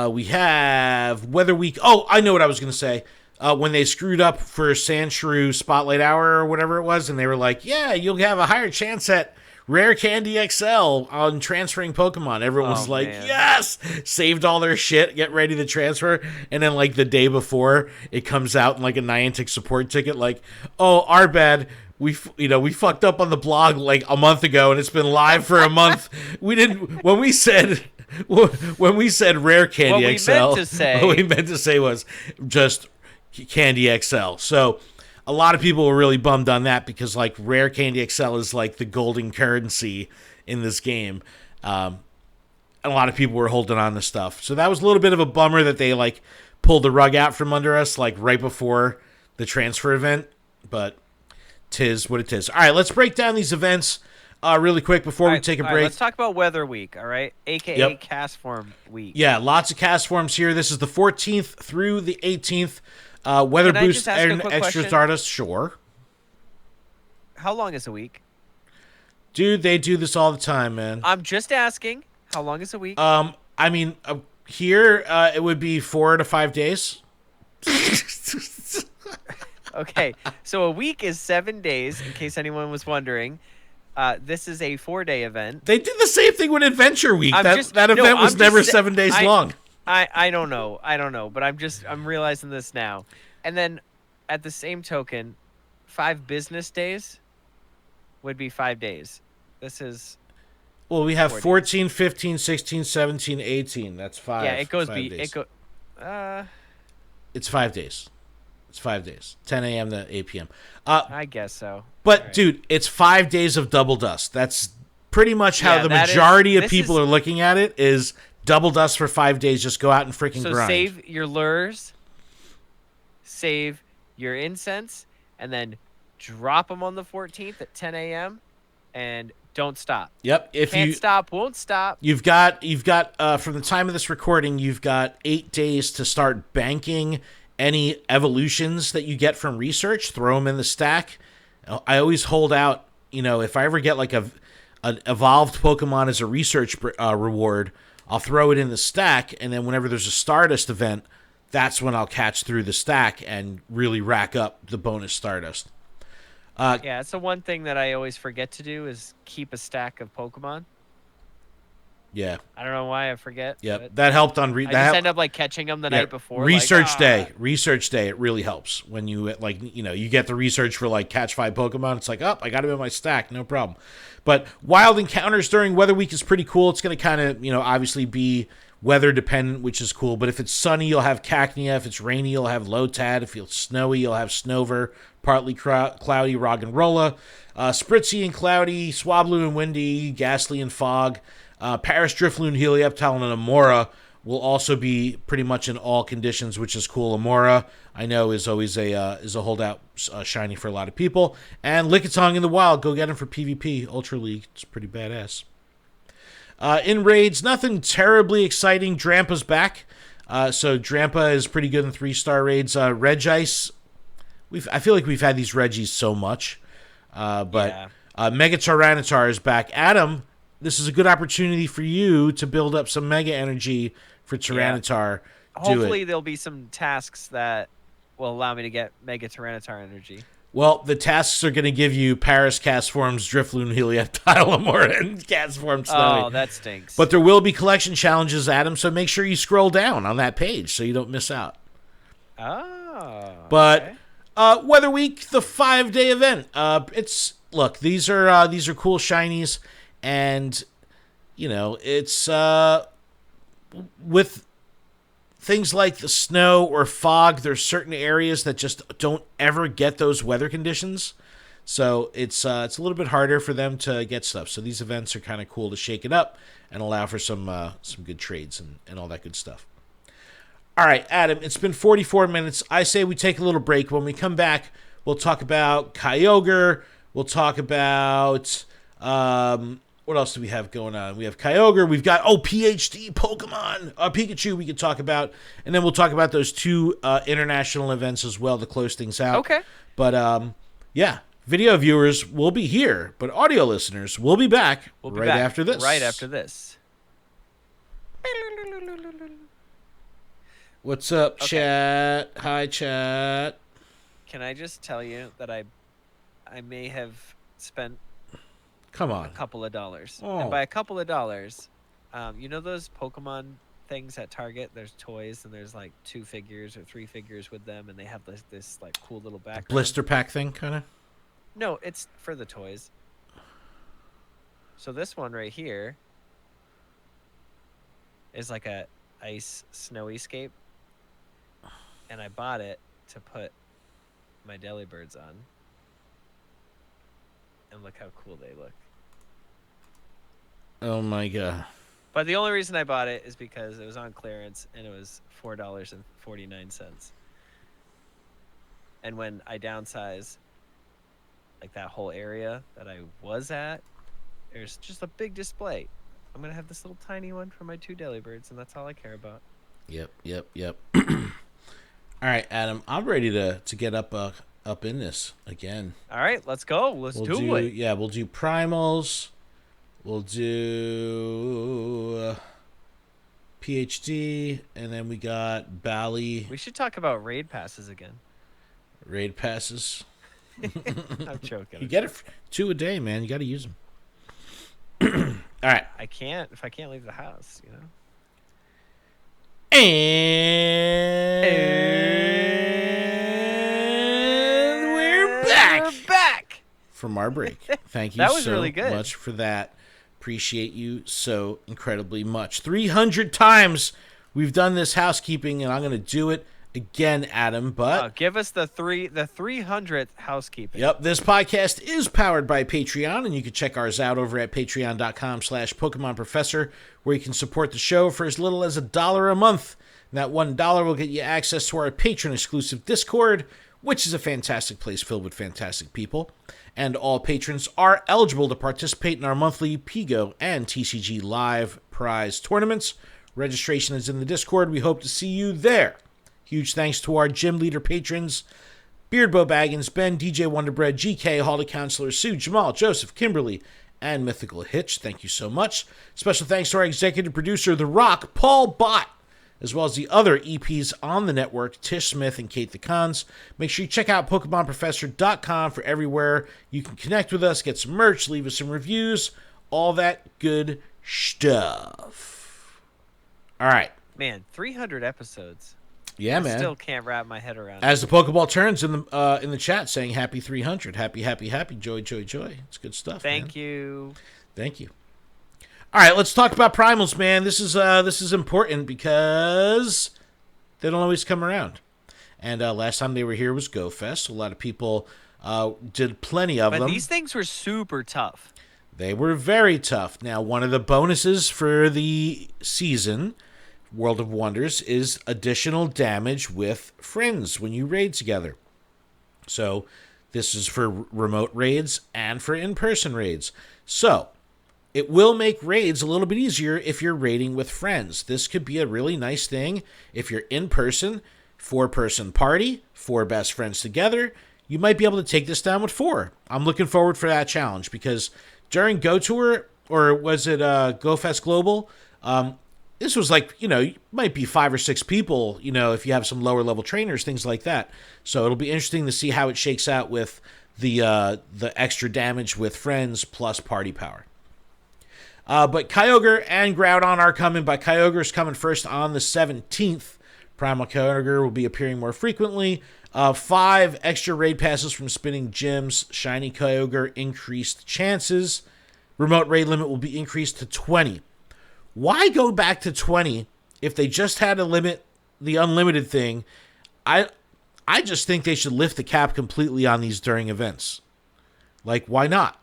We have Weather Week. Oh, I know what I was going to say. When they screwed up for Sandshrew Spotlight Hour or whatever it was, and they were like, yeah, you'll have a higher chance at Rare Candy XL on transferring Pokemon. Everyone was like, man. Yes! Saved all their shit, get ready to transfer. And then, like, the day before, it comes out in, like, a Niantic support ticket, like, oh, our bad. We fucked up on the blog, like, a month ago, and it's been live for a month. When we said Rare Candy XL, what we meant to say was just Candy XL. So a lot of people were really bummed on that because like Rare Candy XL is like the golden currency in this game. And a lot of people were holding on to stuff. So that was a little bit of a bummer that they like pulled the rug out from under us like right before the transfer event. But 'tis what it is. All right, let's break down these events really quick before we take a break. Right, let's talk about Weather Week, all right? AKA Cast Form Week. Yeah, lots of cast forms here. This is the 14th through the 18th. Weather Boost and Extra Stardust, sure. How long is a week? Dude, they do this all the time, man. I'm just asking. How long is a week? I mean, here it would be 4 to 5 days. Okay, so a week is 7 days. In case anyone was wondering, this is a 4-day event. They did the same thing with Adventure Week. That event was I'm never just 7 days long. I don't know, but I'm realizing this now. And then, at the same token, 5 business days would be 5 days. This is. Well, we have 14, 15, 16, 17, 18. That's 5. Yeah, it goes. Days. It's 5 days. It's 5 days. 10 a.m. to 8 p.m. I guess so. But, right. Dude, it's 5 days of double dust. That's pretty much how the majority of people are looking at it is double dust for 5 days. Just go out and freaking grind. So save your lures, save your incense, and then drop them on the 14th at 10 a.m. and don't stop. Yep. If Can't stop, won't stop. You've got from the time of this recording, you've got 8 days to start banking any evolutions that you get from research. Throw them in the stack. I always hold out, if I ever get like an evolved Pokemon as a research reward, I'll throw it in the stack, and then whenever there's a Stardust event, that's when I'll catch through the stack and really rack up the bonus Stardust. Yeah, it's the one thing that I always forget to do is keep a stack of Pokemon. Yeah. I don't know why I forget. Yeah, that helped on... I just end up catching them the night before. Research day, it really helps. When you, you get the research for, catch 5 Pokemon, it's like, I got them in my stack, no problem. But Wild Encounters during Weather Week is pretty cool. It's going to kind of, obviously be weather dependent, which is cool. But if it's sunny, you'll have Cacnea. If it's rainy, you'll have Lotad. If it's snowy, you'll have Snover. Partly cloudy, Roggenrola. Spritzy and cloudy, Swablu and windy, Ghastly and fog. Paris, Drifloon, Helioptile, and Amora will also be pretty much in all conditions, which is cool. Amora, I know, is always a holdout shiny for a lot of people. And Lickitung in the wild, go get him for PvP. Ultra League, it's pretty badass. In raids, nothing terribly exciting. Drampa's back. So Drampa is pretty good in 3-star raids. Regice, I feel like we've had these Regis so much. But Mega Tyranitar is back. Adam, this is a good opportunity for you to build up some Mega Energy for Tyranitar. Yeah. Hopefully there'll be some tasks that will allow me to get Mega Tyranitar Energy. Well, the tasks are going to give you Paris, Castforms, Drifloon, Helioptile, Amora, and Castform Snowy. Oh, that stinks. But there will be collection challenges, Adam, so make sure you scroll down on that page so you don't miss out. Oh. But Weather Week, the 5-day event. These are cool shinies, and it's with things like the snow or fog, there's certain areas that just don't ever get those weather conditions. So it's a little bit harder for them to get stuff. So these events are kind of cool to shake it up and allow for some good trades and all that good stuff. All right, Adam, it's been 44 minutes. I say we take a little break. When we come back, we'll talk about Kyogre. We'll talk about... what else do we have going on? We have Kyogre. We've got, PhD Pokemon. Pikachu we could talk about. And then we'll talk about those 2 international events as well to close things out. Okay. But, video viewers will be here, but audio listeners will be back after this. Right after this. What's up, chat? Hi, chat. Can I just tell you that I may have spent Come on. a couple of dollars. Oh. And by a couple of dollars, those Pokemon things at Target? There's toys and there's 2 figures or 3 figures with them, and they have this cool little background. Blister pack thing, kind of? No, it's for the toys. So this one right here is like a ice snowy-scape, and I bought it to put my Delibirds on. And look how cool they look. Oh my god. But the only reason I bought it is because it was on clearance and it was $4.49. And when I downsize that whole area that I was at, there's just a big display. I'm going to have this little tiny one for my 2 Delibirds, and that's all I care about. Yep. All right, Adam, I'm ready to get up up in this again. All right, let's go. Let's do it. Yeah, we'll do Primals. We'll do PhD, and then we got Bally. We should talk about raid passes again. Raid passes. I'm joking. You get it 2 a day, man. You got to use them. All right. I can't if I can't leave the house, you know. And we're back. We're back from our break. Thank you that was so really good. much for that. Appreciate you so incredibly much. 300 times we've done this housekeeping, and I'm going to do it again, Adam. But give us the 300th housekeeping. Yep, this podcast is powered by Patreon, and you can check ours out over at patreon.com/Pokemon Professor, where you can support the show for as little as $1 a month. And that $1 will get you access to our patron-exclusive Discord, which is a fantastic place filled with fantastic people. And all patrons are eligible to participate in our monthly Pigo and TCG live prize tournaments. Registration is in the Discord. We hope to see you there. Huge thanks to our gym leader patrons, Beardbow Baggins, Ben, DJ Wonderbread, GK, Hall Counselor, Sue, Jamal, Joseph, Kimberly, and Mythical Hitch. Thank you so much. Special thanks to our executive producer, The Rock, Paul Bott, as well as the other EPs on the network, Tish Smith and Kate the Cons. Make sure you check out PokemonProfessor.com for everywhere you can connect with us, get some merch, leave us some reviews, all that good stuff. All right. Man, 300 episodes. Yeah, man. I still can't wrap my head around As the Pokeball turns in the chat saying happy 300. Happy, happy, happy. Joy, joy, joy. It's good stuff, Thank you. Thank you. All right, let's talk about Primals, man. This is important because they don't always come around. And last time they were here was Go Fest. A lot of people did plenty of them. But these things were super tough. They were very tough. Now, one of the bonuses for the season, World of Wonders, is additional damage with friends when you raid together. So this is for remote raids and for in-person raids. So it will make raids a little bit easier if you're raiding with friends. This could be a really nice thing if you're in person, 4-person party, 4 best friends together. You might be able to take this down with 4. I'm looking forward for that challenge because during Go Tour, or was it Go Fest Global, this was like, it might be 5 or 6 people, if you have some lower level trainers, things like that. So it'll be interesting to see how it shakes out with the extra damage with friends plus party power. But Kyogre and Groudon are coming, but Kyogre's coming first on the 17th. Primal Kyogre will be appearing more frequently. 5 extra raid passes from spinning gyms. Shiny Kyogre increased chances. Remote raid limit will be increased to 20. Why go back to 20 if they just had to limit the unlimited thing? I just think they should lift the cap completely on these during events. Like, why not?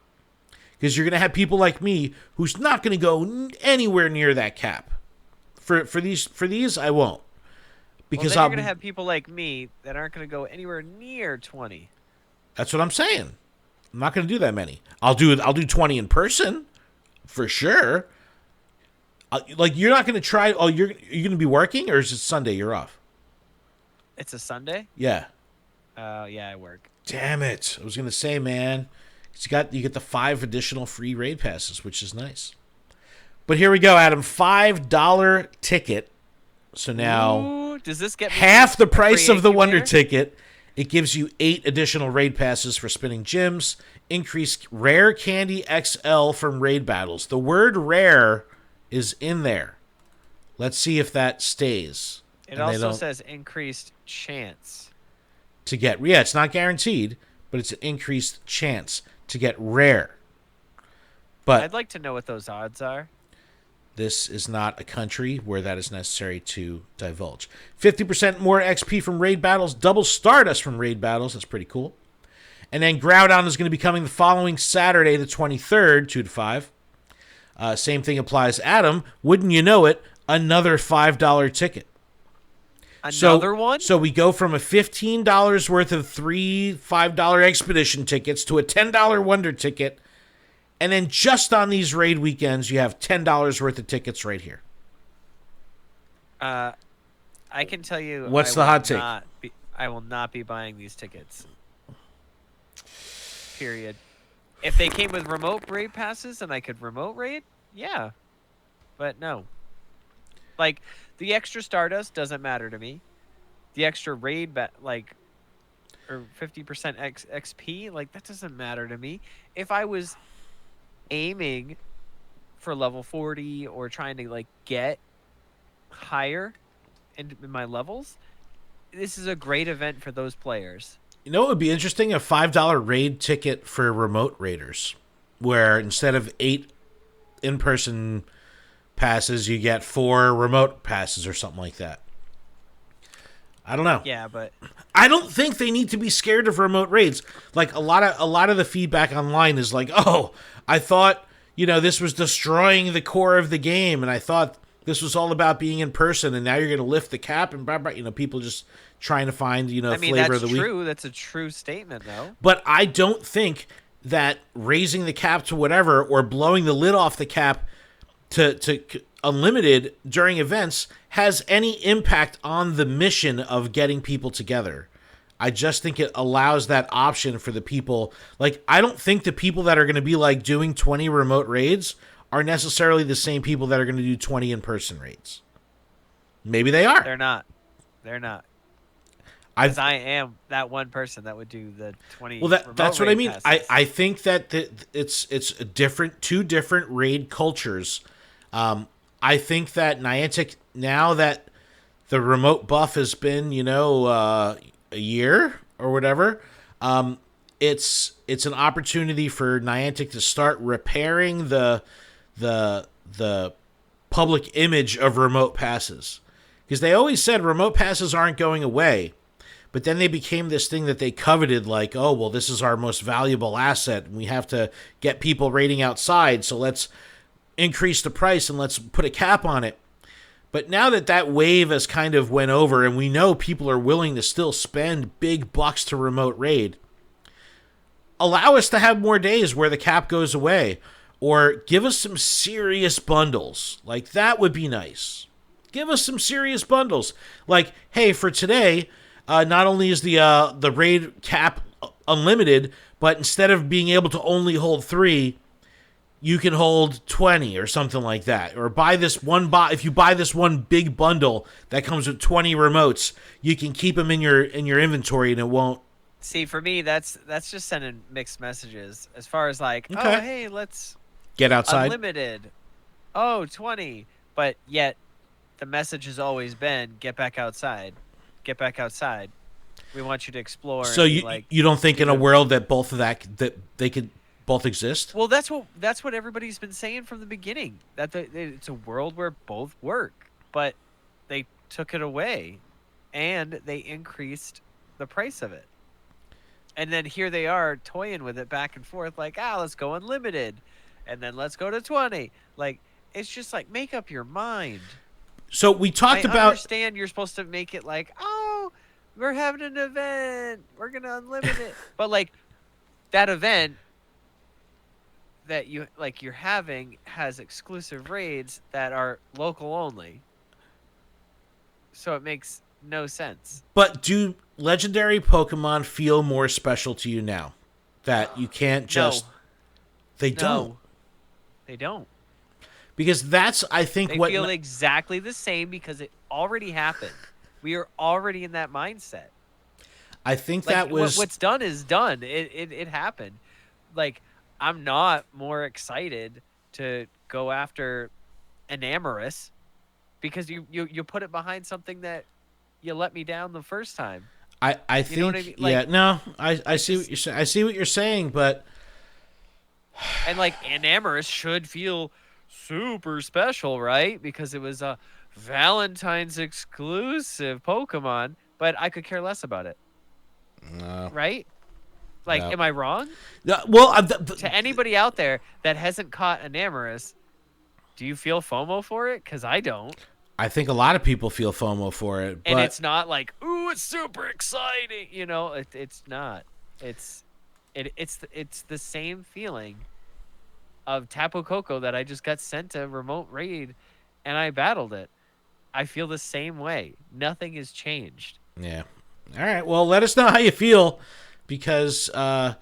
Because you're going to have people like me who's not going to go anywhere near that cap. For these, I won't. Because then you're going to have people like me that aren't going to go anywhere near 20. That's what I'm saying. I'm not going to do that many. I'll do 20 in person, for sure. Like, you're not going to try. Oh, you're going to be working, or is it Sunday? You're off. It's a Sunday? Yeah. Yeah, I work. Damn it! I was going to say, man. You get the 5 additional free raid passes, which is nice. But here we go, Adam. $5 ticket. So now, ooh, does this get me half the price of the Wonder ticket? ticket? It gives you 8 additional raid passes for spinning gyms. Increased rare candy XL from raid battles. The word rare is in there. Let's see if that stays. It also says increased chance to get. Yeah, it's not guaranteed, but it's an increased chance to get rare. But I'd like to know what those odds are. This is not a country where that is necessary to divulge. 50% more XP from raid battles, double Stardust from raid battles. That's pretty cool. And then Groudon is going to be coming the following Saturday, the 23rd, 2 to 5. Same thing applies. Adam, wouldn't you know it, another $5 ticket. Another one? So we go from a $15 worth of 3 $5 expedition tickets to a $10 Wonder ticket. And then just on these raid weekends, you have $10 worth of tickets right here. I can tell you. What's the hot take? I will not be buying these tickets. period. If they came with remote raid passes and I could remote raid, yeah. But no. Like, the extra Stardust doesn't matter to me. The extra raid, or 50% XP, like, that doesn't matter to me. If I was aiming for level 40 or trying to, like, get higher in my levels, this is a great event for those players. You know what would be interesting? A $5 raid ticket for remote raiders, where instead of 8 in-person passes, you get 4 remote passes or something like that. I don't know. Yeah, but I don't think they need to be scared of remote raids. Like a lot of the feedback online is like, "Oh, I thought, this was destroying the core of the game, and I thought this was all about being in person, and now you're going to lift the cap and blah blah." People just trying to find, flavor of the week. That's true. That's a true statement, though. But I don't think that raising the cap to whatever or blowing the lid off the cap to unlimited during events has any impact on the mission of getting people together. I just think it allows that option for the people. Like, I don't think the people that are going to be like doing 20 remote raids are necessarily the same people that are going to do 20 in-person raids. Maybe they are. They're not. Because I am that one person that would do the 20. Well, that's what I mean. Passes. I think that it's two different raid cultures. I think that Niantic, now that the remote buff has been, a year or whatever, it's an opportunity for Niantic to start repairing the public image of remote passes. Because they always said remote passes aren't going away. But then they became this thing that they coveted, like, oh, well, this is our most valuable asset, and we have to get people raiding outside, so let's increase the price and let's put a cap on it. But now that wave has kind of went over, and we know people are willing to still spend big bucks to remote raid, allow us to have more days where the cap goes away, or give us some serious bundles. Like, that would be nice. Give us some serious bundles. Like, hey, for today, not only is the raid cap unlimited, but instead of being able to only hold 3, you can hold 20 or something like that. Or buy this one if you buy this one big bundle that comes with 20 remotes, you can keep them in your inventory and it won't. See, for me, that's just sending mixed messages. As far as like, okay, oh, hey, let's get outside. Unlimited. Oh, 20. But yet the message has always been, get back outside. Get back outside. We want you to explore. So you don't think in a world that both of that they could both exist? Well, that's what everybody's been saying from the beginning. That it's a world where both work, but they took it away, and they increased the price of it. And then here they are toying with it back and forth, like, let's go unlimited, and then let's go to 20. Like, it's just like, make up your mind. So we talked about. I understand you're supposed to make it like, oh, we're having an event, we're gonna unlimit it, but like that event that you're having has exclusive raids that are local only. So it makes no sense. But do legendary Pokemon feel more special to you now? That you can't just... No. They don't. They don't. Because that's, I think, they feel exactly the same because it already happened. We are already in that mindset. I think that was... What's done is done. It happened. Like, I'm not more excited to go after Enamorous because you put it behind something that you let me down the first time. I think, know what I mean? Like, yeah, no, I see what you're saying. I see what you're saying, but... And, like, Enamorous should feel super special, right? Because it was a Valentine's exclusive Pokemon, but I could care less about it. No. Right? Like, no. Am I wrong? No, well, to anybody out there that hasn't caught Enamorous, do you feel FOMO for it? Because I don't. I think a lot of people feel FOMO for it. But... And it's not like, ooh, it's super exciting. You know, it's not. It's the same feeling of Tapu Koko that I just got sent a remote raid and I battled it. I feel the same way. Nothing has changed. Yeah. All right. Well, let us know how you feel because I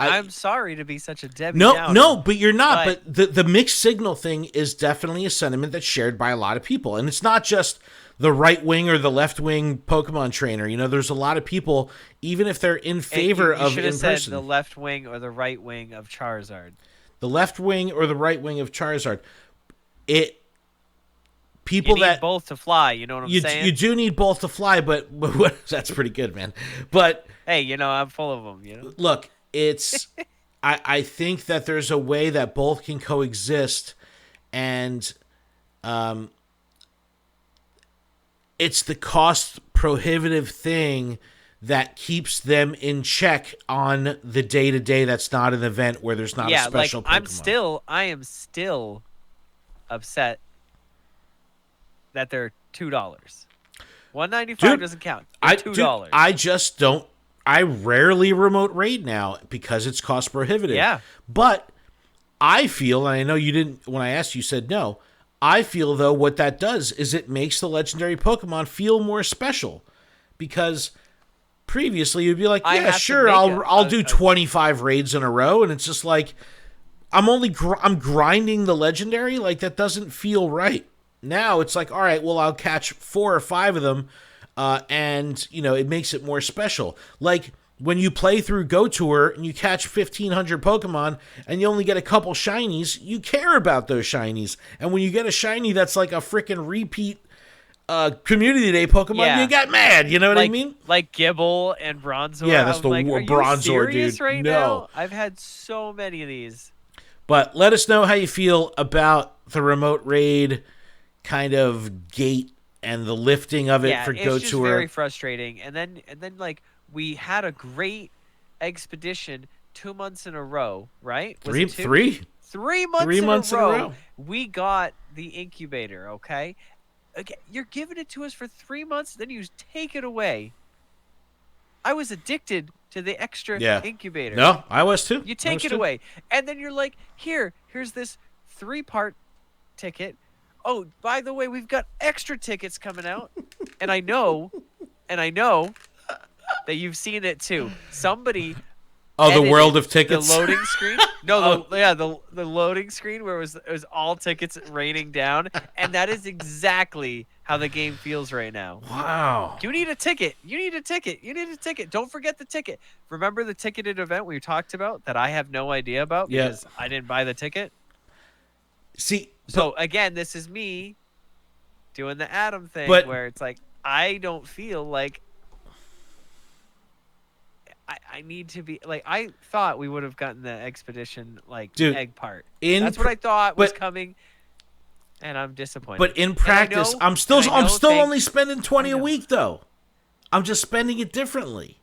I'm sorry to be such a Debbie No, Downer, no, but you're not. but The mixed signal thing is definitely a sentiment that's shared by a lot of people, and it's not just the right wing or the left wing Pokemon trainer. You know, there's a lot of people, even if they're in favor you of should in have said person, the left wing or the right wing of Charizard. the left wing or the right wing of Charizard. You need both to fly. You know what I'm saying? You do need both to fly, but that's pretty good, man. But hey, I'm full of them. Look, it's I think that there's a way that both can coexist, and it's the cost prohibitive thing that keeps them in check on the day-to-day that's not an event where there's not a special Pokemon. I am still upset that they're $2. $1.95 doesn't count. They're $2. I just don't. I rarely remote raid now because it's cost prohibitive. Yeah. But I feel, and I know you didn't, when I asked you said no, I feel, though, what that does is it makes the legendary Pokemon feel more special. Because previously you'd be like, yeah, sure, I'll do 25 raids in a row, and it's just like, I'm grinding the legendary? Like, that doesn't feel right. Now it's like, all right, well, I'll catch 4 or 5 of them, and, it makes it more special. Like, when you play through Go Tour and you catch 1,500 Pokemon and you only get a couple shinies, you care about those shinies. And when you get a shiny that's like a freaking repeat Community Day Pokemon, you got mad. You know what I mean? Like Gibble and Bronzor. Yeah, that's the Bronzor, dude. Right now? I've had so many of these. But let us know how you feel about the remote raid kind of gate and the lifting of it for Go Tour. It's just very frustrating. And then like we had a great expedition 2 months in a row, right? Was it 2? 3 months in a row. We got the incubator, okay? You're giving it to us for 3 months, then you take it away. I was addicted to the extra incubator. No, I was too. You take it away. And then you're like, here's this 3-part ticket. Oh, by the way, we've got extra tickets coming out. and I know that you've seen it too. Somebody the world of tickets. The loading screen. No, the loading screen where it was all tickets raining down, and that is exactly how the game feels right now. Wow. You need a ticket. You need a ticket. Don't forget the ticket. Remember the ticketed event we talked about that I have no idea about because I didn't buy the ticket? So again, this is me doing the Adam thing where it's like I don't feel like I need to be like I thought we would have gotten the expedition egg part. That's what I thought was coming, and I'm disappointed. But in practice, I'm still only spending 20 a week though. I'm just spending it differently.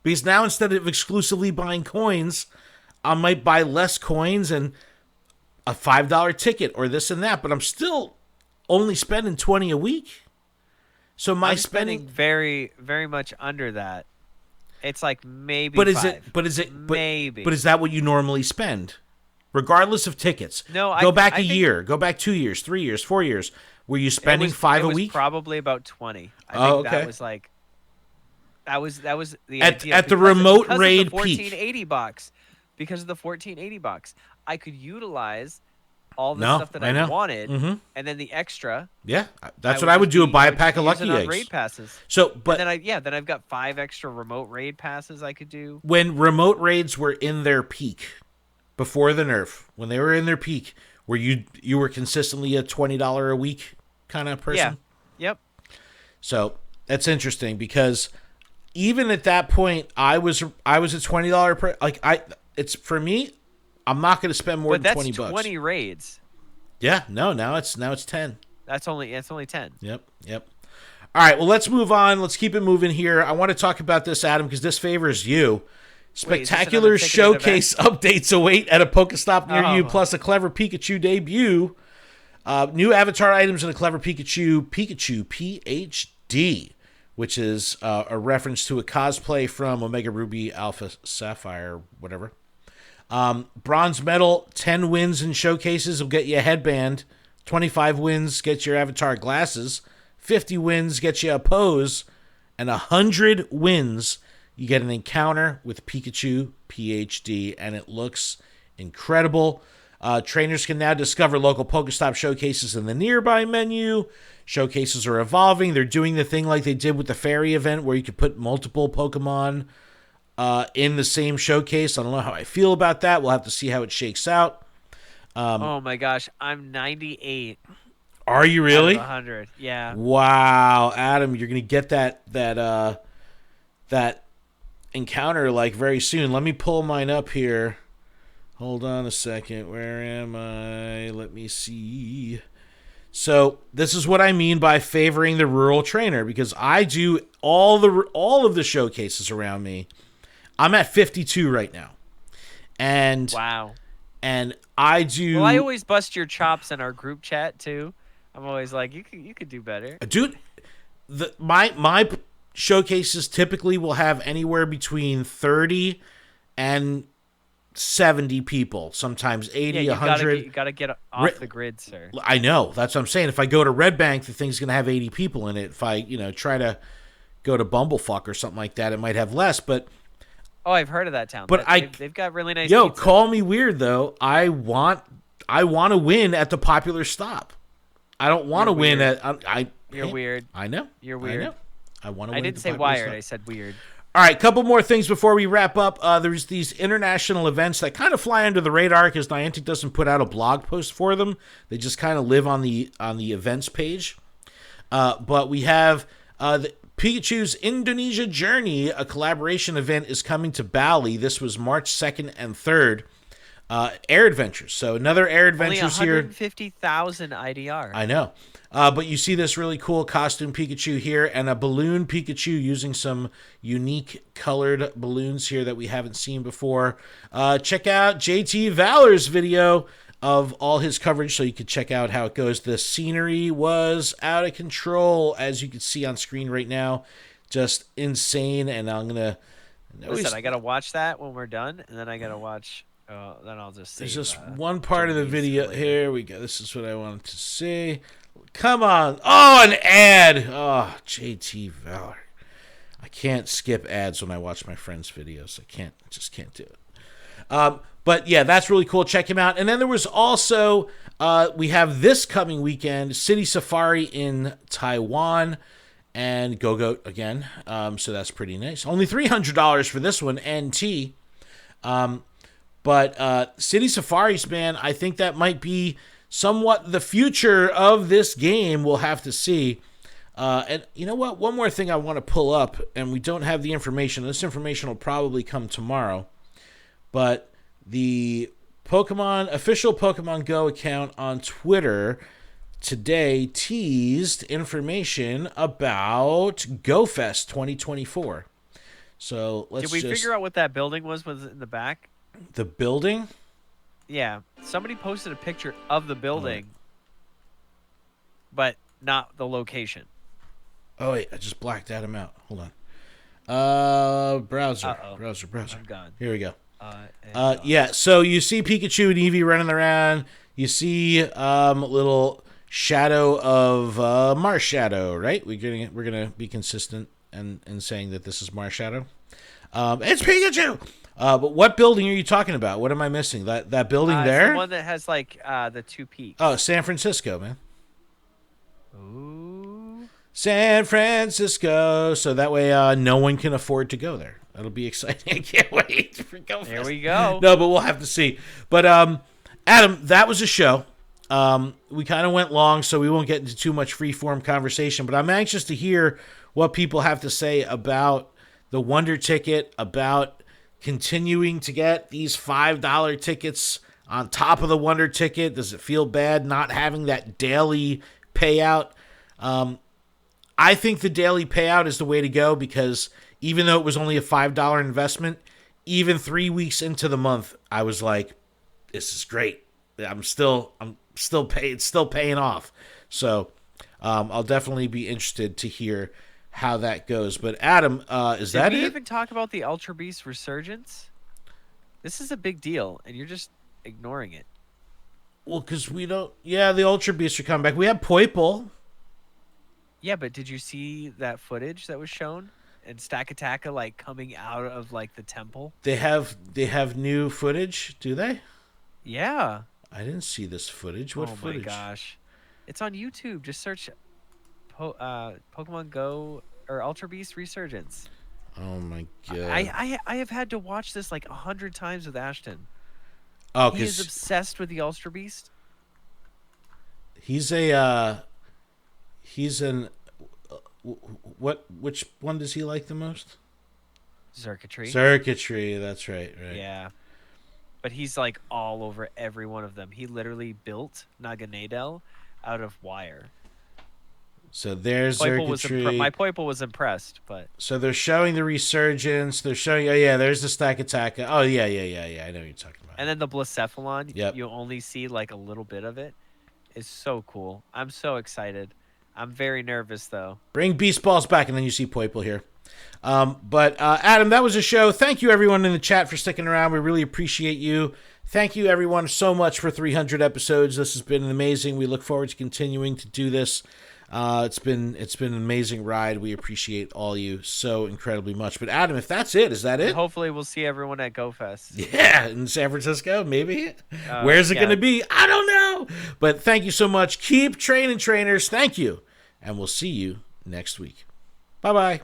Because now instead of exclusively buying coins, I might buy less coins and a $5 ticket or this and that, but I'm still only spending 20 a week. So I'm spending very, very much under that. It's like maybe maybe. But is that what you normally spend? Regardless of tickets. No, go back a year, go back 2 years, 3 years, 4 years. Were you spending $5 a week? Probably about 20. I think that was like that was the idea. At the remote raid peak. Because of the 1480 bucks, I could utilize all the stuff that I wanted, and then the extra. Yeah, that's what I would do. Buy a pack of Lucky Eggs. Raid passes. So, but then I've got 5 extra remote raid passes I could do. When remote raids were in their peak, before the nerf, when they were in their peak, were you were consistently a $20 a week kind of person? Yeah. Yep. So that's interesting because even at that point, I was a $20 it's for me. I'm not going to spend more than $20. 20 raids. Yeah, no, now it's 10. That's only 10. Yep. All right, well, let's move on. Let's keep it moving here. I want to talk about this, Adam, because this favors you. Spectacular showcase updates await at a Pokestop near you, plus a clever Pikachu debut. New avatar items and a clever Pikachu PhD, which is a reference to a cosplay from Omega Ruby Alpha Sapphire, whatever. Bronze medal, 10 wins in showcases will get you a headband. 25 wins gets your avatar glasses. 50 wins gets you a pose. And 100 wins you get an encounter with Pikachu PhD, and it looks incredible. Trainers can now discover local Pokestop showcases in the nearby menu. Showcases are evolving. They're doing the thing like they did with the fairy event where you could put multiple Pokemon in the same showcase. I don't know how I feel about that. We'll have to see how it shakes out. Oh my gosh, I'm 98. Are you really? 100. Yeah. Wow, Adam, you're gonna get that encounter like very soon. Let me pull mine up here. Hold on a second. Where am I? Let me see. So this is what I mean by favoring the rural trainer, because I do all of the showcases around me. I'm at 52 right now, and Wow. and I do. Well, I always bust your chops in our group chat too. I'm always like, you could do better. Dude, my showcases typically will have anywhere between 30 and 70 people, sometimes 80, 100. You gotta get off the grid, sir. I know. That's what I'm saying. If I go to Red Bank, the thing's going to have 80 people in it. If I, try to go to Bumblefuck or something like that, it might have less. But I've heard of that town. But they've got really nice Yo, pizza. Call me weird, though. I want to win at the popular stop. I don't want to win at... You're weird. I know. You're weird. I want to win. I didn't say wired. I said weird. All right, couple more things before we wrap up. There's these international events that kind of fly under the radar because Niantic doesn't put out a blog post for them. They just kind of live on the events page. But we have the Pikachu's Indonesia Journey, a collaboration event, is coming to Bali. This was March 2nd and 3rd. Air Adventures. So another Air Adventures Only here. 150,000 IDR. I know. But you see this really cool costume Pikachu here and a balloon Pikachu using some unique colored balloons here that we haven't seen before. Check out JT Valor's video of all his coverage so you can check out how it goes. The scenery was out of control, as you can see on screen right now. Just insane. And I'm going to... Listen, I got to watch that when we're done, and then I got to watch... then I'll just There's just one part of the video. Here we go. This is what I wanted to see. Come on. Oh, an ad. Oh, JT Valor. I can't skip ads when I watch my friends' videos. I just can't do it. But yeah, that's really cool. Check him out. And then there was also, we have this coming weekend, City Safari in Taiwan and Go-Goat again. So that's pretty nice. Only $300 for this one, NT. But City Safaris, man, I think that might be somewhat the future of this game. We'll have to see. And you know what? One more thing I want to pull up, and we don't have the information. This information will probably come tomorrow. But the official Pokemon Go account on Twitter today teased information about GoFest 2024. So let's Did we figure out what that building was in the back? The building? Yeah. Somebody posted a picture of the building, but not the location. Oh, wait. I just blacked Adam out. Hold on. Browser. Uh-oh. Browser. I'm gone. Here we go. Yeah, so you see Pikachu and Eevee running around. You see a little shadow of Marshadow, right? We're gonna be consistent and saying that this is Marshadow. It's Pikachu! But what building are you talking about? What am I missing? That building there? The one that has like the two peaks. Oh, San Francisco, man. Ooh. San Francisco. So that way no one can afford to go there. That'll be exciting. I can't wait for GoFest. There we go. No, but we'll have to see. But Adam, that was a show. We kind of went long, so we won't get into too much free-form conversation. But I'm anxious to hear what people have to say about the Wonder Ticket, about continuing to get these $5 tickets on top of the Wonder Ticket. Does it feel bad not having that daily payout? I think the daily payout is the way to go because even though it was only a $5 investment, even 3 weeks into the month, I was like, this is great. I'm still paying off. So I'll definitely be interested to hear how that goes. But Adam, is that it? Did we even talk about the Ultra Beast resurgence? This is a big deal, and you're just ignoring it. Well, because we don't... Yeah, the Ultra Beasts are coming back. We have Poiple. Yeah, but did you see that footage that was shown? and Stakataka like coming out of like the temple. They have new footage, do they? Yeah. I didn't see this footage. What Oh footage? my gosh. It's on YouTube. Just search Pokemon Go or Ultra Beast Resurgence. Oh my god. I have had to watch this like 100 times with Ashton. Oh, He is because obsessed with the Ultra Beast. he's an which one does he like the most? Circuitry. Circuitry, that's right. Yeah. But he's like all over every one of them. He literally built Naganadel out of wire. So there's Poiple circuitry. my Poiple was impressed, but So they're showing the resurgence. They're showing. Oh yeah, there's the stack attack. Oh yeah. I know what you're talking about. and then the Blacephalon, Yep. you only see like a little bit of it. It's so cool. I'm so excited. I'm very nervous though. Bring Beast Balls back, and then you see Poiple here. But Adam, that was a show. Thank you everyone in the chat for sticking around. We really appreciate you. Thank you everyone so much for 300 episodes. This has been amazing. We look forward to continuing to do this. It's been an amazing ride. We appreciate all you so incredibly much. But Adam, if that's it, is that it? Hopefully we'll see everyone at GoFest. Yeah, in San Francisco, maybe. Where's it going to be? I don't know. But thank you so much. Keep training, trainers. Thank you. And we'll see you next week. Bye-bye.